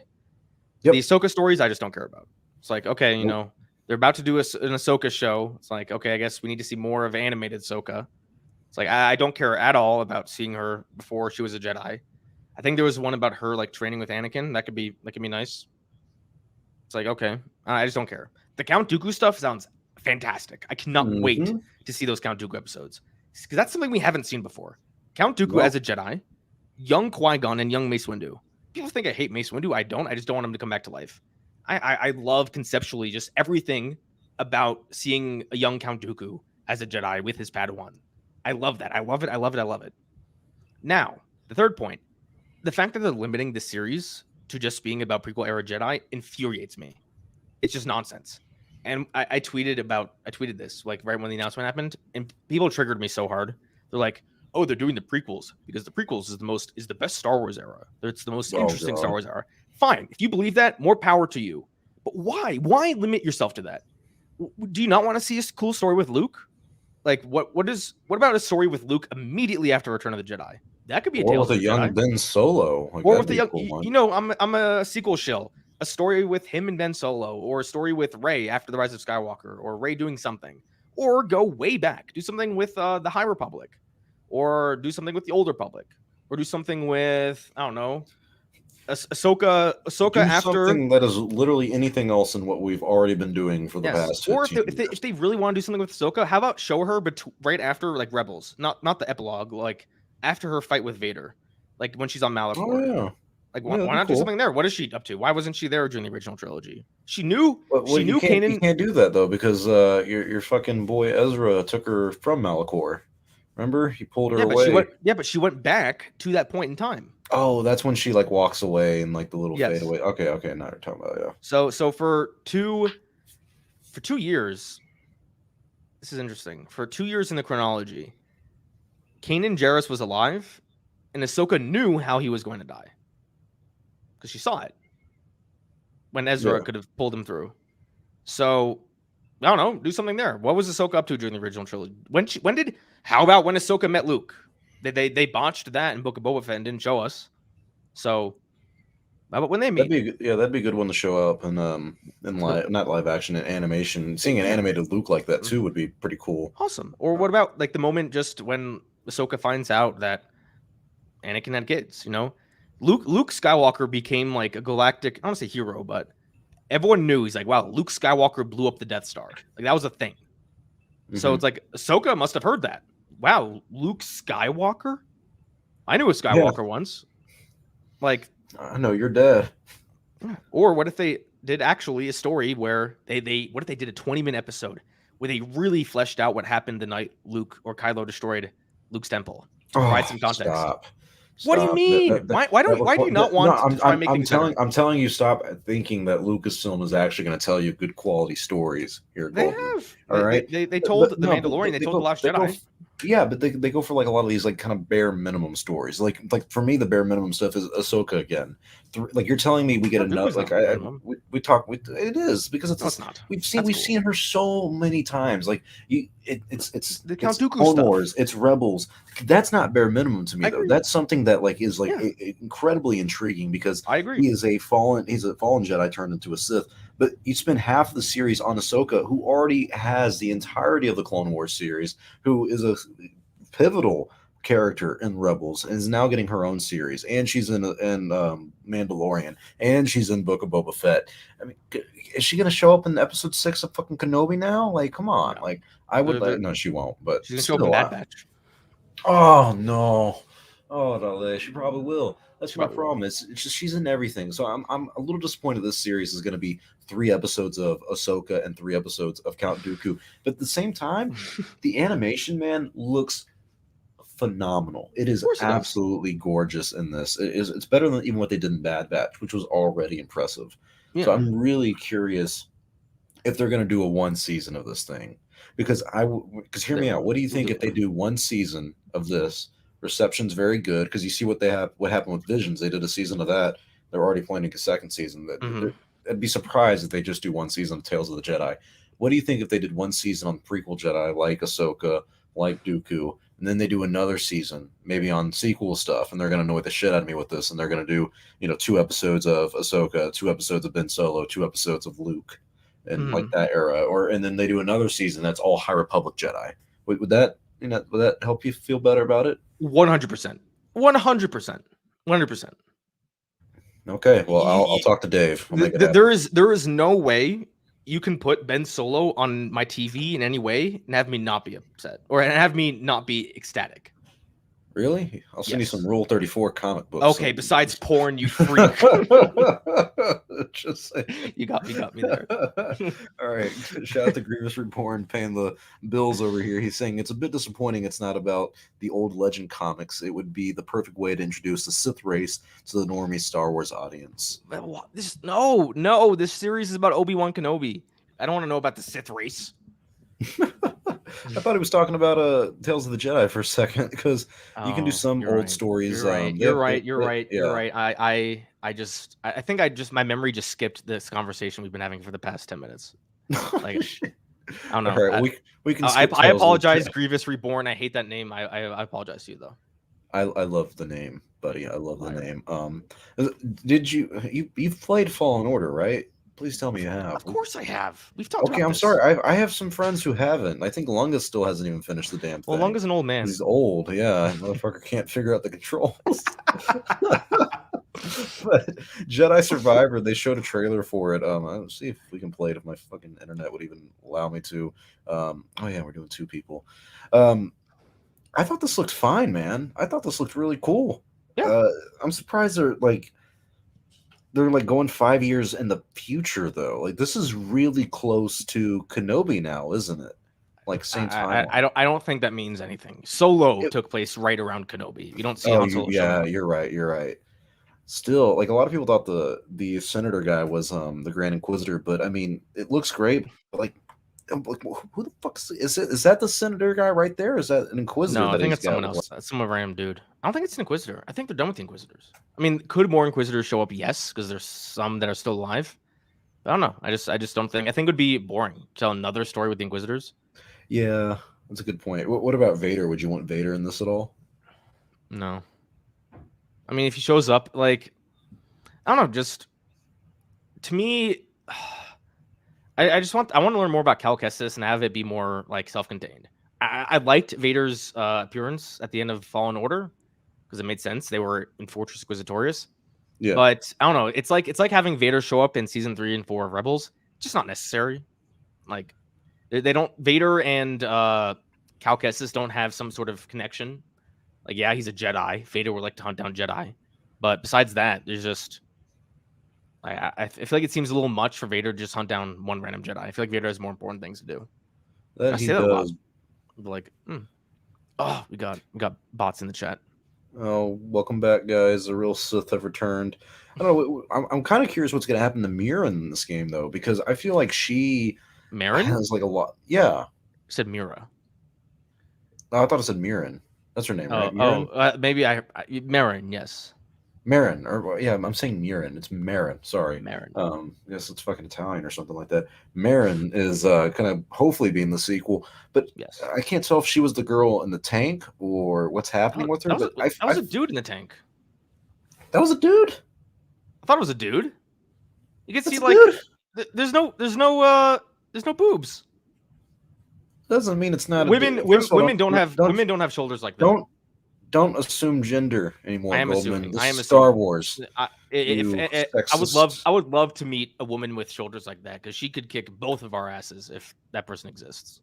Yep. The Ahsoka stories I just don't care about. It's like, okay, they're about to do an Ahsoka show. It's like, okay, I guess we need to see more of animated Ahsoka. It's like I don't care at all about seeing her before she was a Jedi. I think there was one about her like training with Anakin. That could be nice. It's like, okay, I just don't care. The Count Dooku stuff sounds fantastic. I cannot wait to see those Count Dooku episodes because that's something we haven't seen before. Count Dooku as a Jedi, young Qui-Gon and young Mace Windu. People think I hate Mace Windu. I don't. I just don't want him to come back to life. I love conceptually just everything about seeing a young Count Dooku as a Jedi with his Padawan. I love that. I love it. Now, the third point, the fact that they're limiting the series to just being about prequel era Jedi infuriates me. It's just nonsense. And I tweeted this like right when the announcement happened, and people triggered me so hard. They're like, "Oh, they're doing the prequels because the prequels is the best Star Wars era. It's the most interesting Star Wars era." Fine, if you believe that, more power to you. But why? Why limit yourself to that? Do you not want to see a cool story with Luke? Like what about a story with Luke immediately after Return of the Jedi? That could be a tale with a young Ben Solo. Like, or with a young, cool I'm a sequel shill. A story with him and Ben Solo, or a story with Rey after the Rise of Skywalker, or Rey doing something, or go way back, do something with the High Republic, or do something with the Old Republic, or do something with I don't know, Ahsoka after something that is literally anything else than what we've already been doing for the past 15 or if they really want to do something with Ahsoka, how about show her right after like Rebels, not the epilogue, like after her fight with Vader, like when she's on Malachor. Oh yeah. Like why not do something there? What is she up to? Why wasn't she there during the original trilogy? She knew Kanan. You can't do that though because your fucking boy Ezra took her from Malachor. Remember, he pulled her away. But she went back to that point in time. Oh, that's when she like walks away and like the little fade away. Okay, now you're talking about So for 2 years, this is interesting. For 2 years in the chronology, Kanan Jarrus was alive, and Ahsoka knew how he was going to die because she saw it when Ezra could have pulled him through. So I don't know, do something there. What was Ahsoka up to during the original trilogy? How about when Ahsoka met Luke? They botched that in Book of Boba Fett and didn't show us. So, but when they meet, that'd be a good one to show up in live, not live action, in animation. Seeing an animated Luke like that too would be pretty cool. Awesome. Or what about like the moment just when Ahsoka finds out that Anakin had kids? You know, Luke Skywalker became like a galactic, I don't want to say hero, but everyone knew. He's like, wow, Luke Skywalker blew up the Death Star. Like that was a thing. So it's like Ahsoka must have heard that. Wow, Luke Skywalker? I knew a Skywalker once. Like, I know you're dead. Or what if they did actually a story where what if they did a 20-minute episode where they really fleshed out what happened the night Luke or Kylo destroyed Luke's temple to provide some context? Stop. What do you mean? Why do you not want to try and make things better? I'm telling you, stop thinking that Lucasfilm is actually going to tell you good quality stories here. They have. All right. They told The Mandalorian. They told The Last Jedi. Yeah, but they go for like a lot of these like kind of bare minimum stories. Like for me, the bare minimum stuff is Ahsoka again. Like you're telling me we get enough. Like we talk. It is because it's not. We've seen her so many times. Like it's the Count Dooku Clone stuff. Wars. It's Rebels. That's not bare minimum to me though. That's something that like is like incredibly intriguing because I agree. He's a fallen Jedi turned into a Sith. But you spend half of the series on Ahsoka, who already has the entirety of the Clone Wars series, who is a pivotal character in Rebels, and is now getting her own series. And she's in Mandalorian, and she's in Book of Boba Fett. I mean, is she going to show up in episode 6 of fucking Kenobi now? Like, come on. No. Like, I would. No, she won't. But she's going to show up in Bad Batch. Oh no. Oh, Dale, she probably will. That's my problem. It's just she's in everything. So I'm a little disappointed this series is going to be 3 episodes of Ahsoka and 3 episodes of Count Dooku. But at the same time, the animation, man, looks phenomenal. It is absolutely gorgeous in this. It's better than even what they did in Bad Batch, which was already impressive. Yeah. So I'm really curious if they're going to do a 1 season of this thing. Because hear me out. What do you think if they do 1 season of this? Reception's very good because you see what happened with Visions. They did a season of that. They're already planning a 2nd season. I'd be surprised if they just do 1 season of Tales of the Jedi. What do you think if they did 1 season on prequel Jedi like Ahsoka, like Dooku, and then they do another season maybe on sequel stuff, and they're going to annoy the shit out of me with this, and they're going to do 2 episodes of Ahsoka, 2 episodes of Ben Solo, 2 episodes of Luke, and like that era, and then they do another season that's all High Republic Jedi. Would that help you feel better about it? 100%. 100%. Okay, well, I'll talk to Dave. There is no way you can put Ben Solo on my TV in any way and have me not be upset or have me not be ecstatic. Really? I'll send you some Rule 34 comic books. Okay, besides porn, you freak. Just saying. You got me there. All right. Shout out to Grievous Reborn paying the bills over here. He's saying it's a bit disappointing it's not about the old Legend comics. It would be the perfect way to introduce the Sith race to the normie Star Wars audience. No. This series is about Obi-Wan Kenobi. I don't want to know about the Sith race. I thought he was talking about Tales of the Jedi for a second because you can do some old stories. You're right. I think my memory just skipped this conversation we've been having for the past 10 minutes. Like, I don't know. All right, we can. I apologize, Grievous Reborn. I hate that name. I apologize to you though. I love the name, buddy. I love the name. Did you've played Fallen Order, right? Please tell me you have. Of course I have. We've talked about this. Okay, I'm this. sorry. I have some friends who haven't. I think Lunga still hasn't even finished the damn thing. Well, Lunga's an old man. He's old, yeah. Motherfucker can't figure out the controls. But Jedi Survivor, they showed a trailer for it. Let's see if we can play it if my fucking internet would even allow me to. Oh yeah, we're doing 2 people. I thought this looked fine, man. I thought this looked really cool. Yeah. I'm surprised they're going 5 years in the future though. Like this is really close to Kenobi now, isn't it? Like same time. I don't think that means anything. Solo took place right around Kenobi. You don't see Han Solo. Yeah, you're right. Still, like a lot of people thought the senator guy was the Grand Inquisitor, but I mean, it looks great. But like, who the fuck is it? Is that the senator guy right there? Is that an Inquisitor? No, I think it's someone else. That's some random dude. I don't think it's an Inquisitor. I think they're done with the Inquisitors. I mean, could more Inquisitors show up? Yes, because there's some that are still alive. But I don't know. I just don't think. I think it would be boring to tell another story with the Inquisitors. Yeah, that's a good point. What about Vader? Would you want Vader in this at all? No. I mean, if he shows up, like, I don't know, just to me, I want to learn more about Cal Kestis and have it be more like self-contained. I liked Vader's appearance at the end of Fallen Order because it made sense. They were in Fortress Inquisitorius. Yeah. But I don't know. It's like having Vader show up in season 3 and 4 of Rebels. It's just not necessary. Like they don't. Vader and Cal Kestis don't have some sort of connection. Like, yeah, he's a Jedi. Vader would like to hunt down Jedi, but besides that, there's just I feel like it seems a little much for Vader to just hunt down one random Jedi. I feel like Vader has more important things to do. That I he say that a lot. does. Like, oh, we got bots in the chat. Oh, welcome back, guys. The real Sith have returned. I don't know. I'm kind of curious what's going to happen to Mira in this game, though, because I feel like she Marin has like a lot. Yeah, said Mira. oh, I thought it said Mirren. That's her name, right? Oh, maybe Marin. Yes, Marin, or yeah, I'm saying Mirren. It's Marin. Sorry. Marin. I guess it's fucking Italian or something like that. Marin is gonna hopefully be in the sequel, but Yes, I can't tell if she was the girl in the tank or what's happening with her. That was a dude in the tank. That was a dude. I thought it was a dude. You can see That's a like dude. there's no boobs. Doesn't mean it's not. Women don't have shoulders like that. Don't assume gender anymore. I am Goldman. assuming. This I am is assuming. Star Wars. I would love to meet a woman with shoulders like that because she could kick both of our asses if that person exists.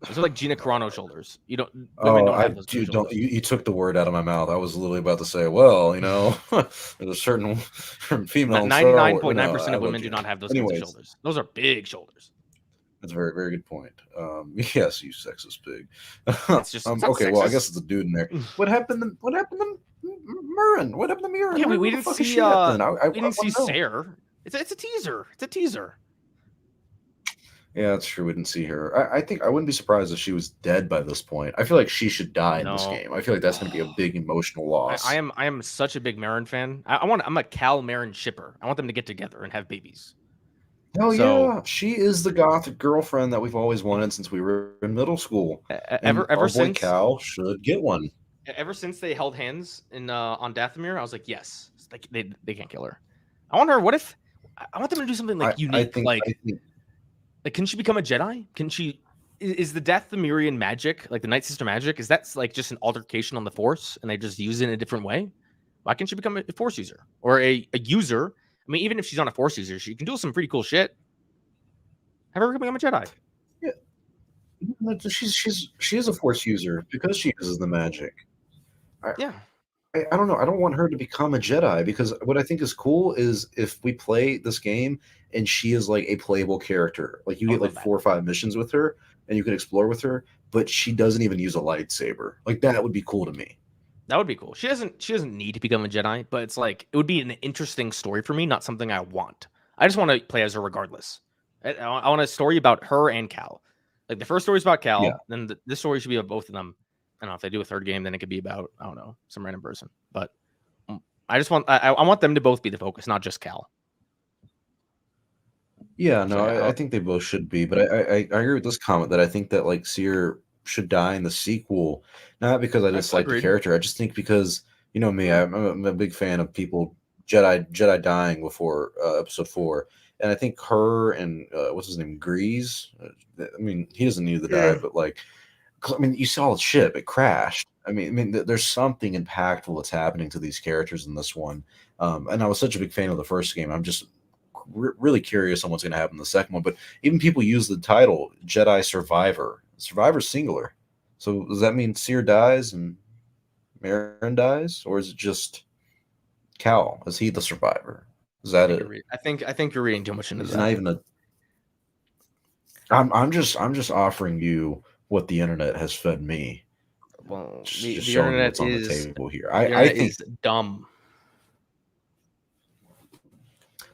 Those are like Gina Carano shoulders. Women don't have those shoulders. You took the word out of my mouth. I was literally about to say, well, there's a certain female. 99.9% of women do not have those kinds of shoulders. Those are big shoulders. That's a very, very good point. Yes, you sexist pig. It's just it's okay. sexist. Well, I guess it's a dude in there. What happened to Murren? What happened to Murren? Yeah, we didn't see. We didn't see Sayre. It's a teaser. It's a teaser. Yeah, that's true. We didn't see her. I think I wouldn't be surprised if she was dead by this point. I feel like she should die in this game. I feel like that's going to be a big emotional loss. I am such a big Marin fan. I'm a Cal Marin shipper. I want them to get together and have babies. Oh yeah, she is the gothic girlfriend that we've always wanted since we were in middle school. Ever since Cal should get one. Ever since they held hands in on Dathomir, I was like, yes, they can't kill her. I want her. What if I want them to do something like unique? I think, can she become a Jedi? Can she? Is the Dathomirian magic, like the Night Sister magic, is that like just an altercation on the Force, and they just use it in a different way? Why can't she become a Force user or a user? I mean, even if she's not a Force user, she can do some pretty cool shit. Have her become a Jedi. Yeah, she is a Force user because she uses the magic. I don't know. I don't want her to become a Jedi because what I think is cool is if we play this game and she is like a playable character. Like you get like 4 or 5 missions with her and you can explore with her, but she doesn't even use a lightsaber. Like that would be cool to me. That would be cool. She doesn't need to become a Jedi, but it's like it would be an interesting story for me, not something I want. I just want to play as her regardless. I want a story about her and Cal. Like the first story is about Cal, then this story should be about both of them. I don't know if they do a third game, then it could be about some random person. But I just want I want them to both be the focus, not just Cal. Yeah, no, I think they both should be, but I agree with this comment that I think that like Seer should die in the sequel, not because I dislike the character. I just think because me, I'm a big fan of people Jedi dying before episode 4, and I think her and what's his name, Grease. I mean, he doesn't need to die, but like, I mean, you saw the ship; it crashed. I mean, there's something impactful that's happening to these characters in this one, and I was such a big fan of the first game. I'm just really curious on what's going to happen in the second one. But even people use the title Jedi Survivor. Survivor singular. So does that mean Seer dies and Marin dies, or is it just Cal? Is he the survivor? Is that it? I think you're reading too much into that. It's not even a. I'm just offering you what the internet has fed me. Well, the internet on is the table here. I think it's dumb.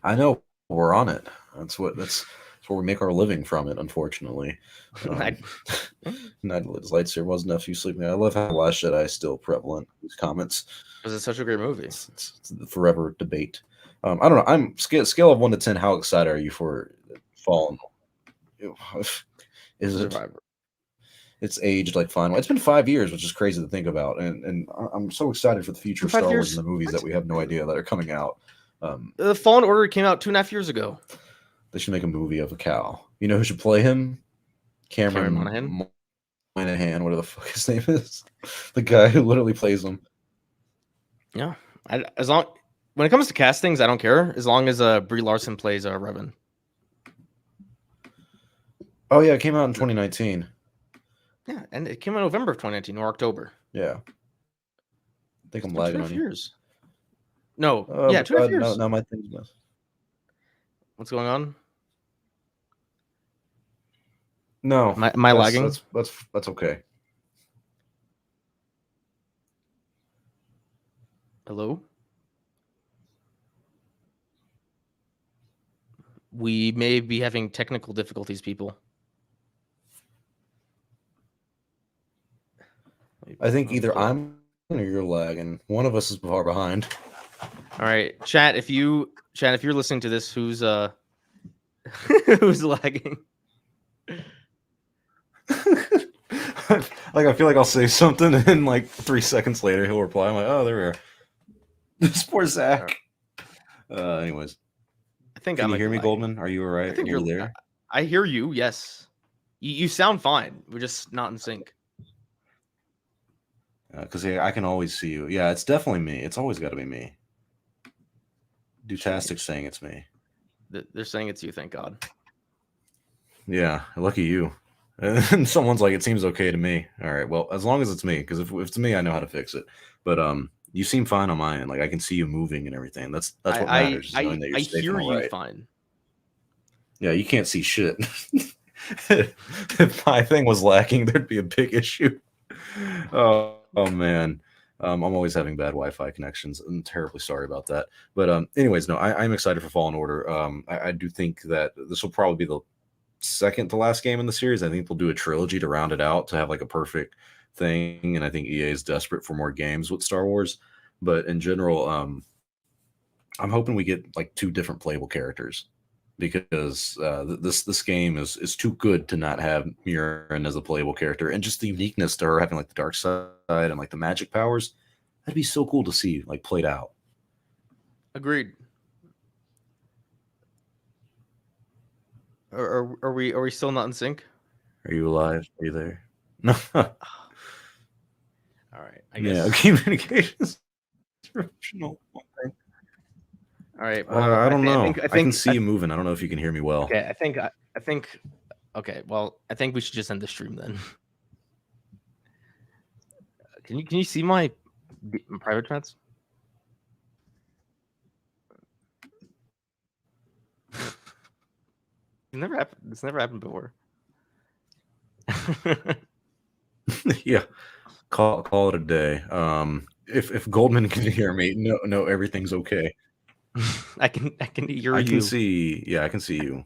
I know we're on it. That's where we make our living from it. Unfortunately, not lightsaber wasn't enough. You sleeping. I love how Last Jedi is still prevalent in these comments. Because it's such a great movie. It's the forever debate. I don't know. I'm scale of 1 to 10. How excited are you for Fallen? Is it? Survivor. it's aged like fine. It's been 5 years, which is crazy to think about, and I'm so excited for the future of Star Wars and the movies that we have no idea that are coming out. The Fallen Order came out 2.5 years ago. They should make a movie of a cow. You know who should play him? Cameron Monaghan, whatever the fuck his name is, the guy who literally plays him. Yeah, when it comes to castings, I don't care as long as Brie Larson plays Revan. Oh yeah, it came out in 2019. Yeah, and it came out in November of 2019 or October. Yeah, I think I'm lagging on years. No, 2.5 years. No, my thing's messed. What's going on? No, am I lagging? That's okay. Hello? We may be having technical difficulties, people. I think either I'm or you're lagging. One of us is far behind. All right, chat. If you're listening to this, who's who's lagging? Like I feel like I'll say something, and like 3 seconds later he'll reply. I'm like, oh, there we are. This poor Zach. Anyways, I think can you hear me, Goldman? Are you all right? I think you're there. I hear you. Yes, you sound fine. We're just not in sync. Because I can always see you. Yeah, it's definitely me. It's always got to be me. Dutastic's saying it's me. They're saying it's you. Thank God. Yeah, lucky you. And someone's like, it seems okay to me. All right, well, as long as it's me, because if it's me, I know how to fix it. But you seem fine on my end. Like I can see you moving and everything. That's what matters. I hear you fine. Yeah, you can't see shit. If my thing was lacking, there'd be a big issue. Oh man. I'm always having bad Wi-Fi connections. I'm terribly sorry about that. But anyways, no, I'm excited for Fallen Order. I do think that this will probably be the second to last game in the series. I think they'll do a trilogy to round it out to have like a perfect thing. And I think EA is desperate for more games with Star Wars. But in general, I'm hoping we get like 2 different playable characters, because this game is too good to not have Murin as a playable character, and just the uniqueness to her having like the dark side and like the magic powers. That'd be so cool to see like played out. Agreed. Are we still not in sync? Are you alive? Are you there? No. All right. I guess. Yeah, communications. All right. Well, I don't know. I can see you moving. I don't know if you can hear me well. Okay. I think. Okay. Well, I think we should just end the stream then. Can you see my private chats? It's never happened before. Yeah. Call it a day. If Goldman can hear me, no, everything's okay. I can hear you. I can see you.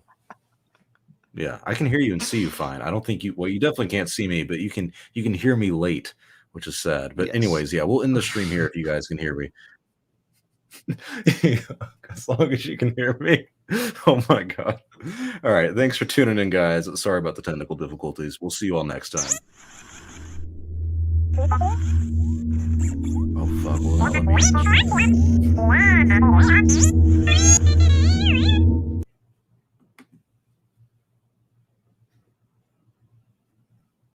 Yeah, I can hear you and see you fine. I don't think you. Well, you definitely can't see me, but you can hear me late, which is sad. But anyways, yeah, we'll end the stream here if you guys can hear me. As long as you can hear me. Oh my god. All right, thanks for tuning in, guys. Sorry about the technical difficulties. We'll see you all next time. Oh fuck. Well,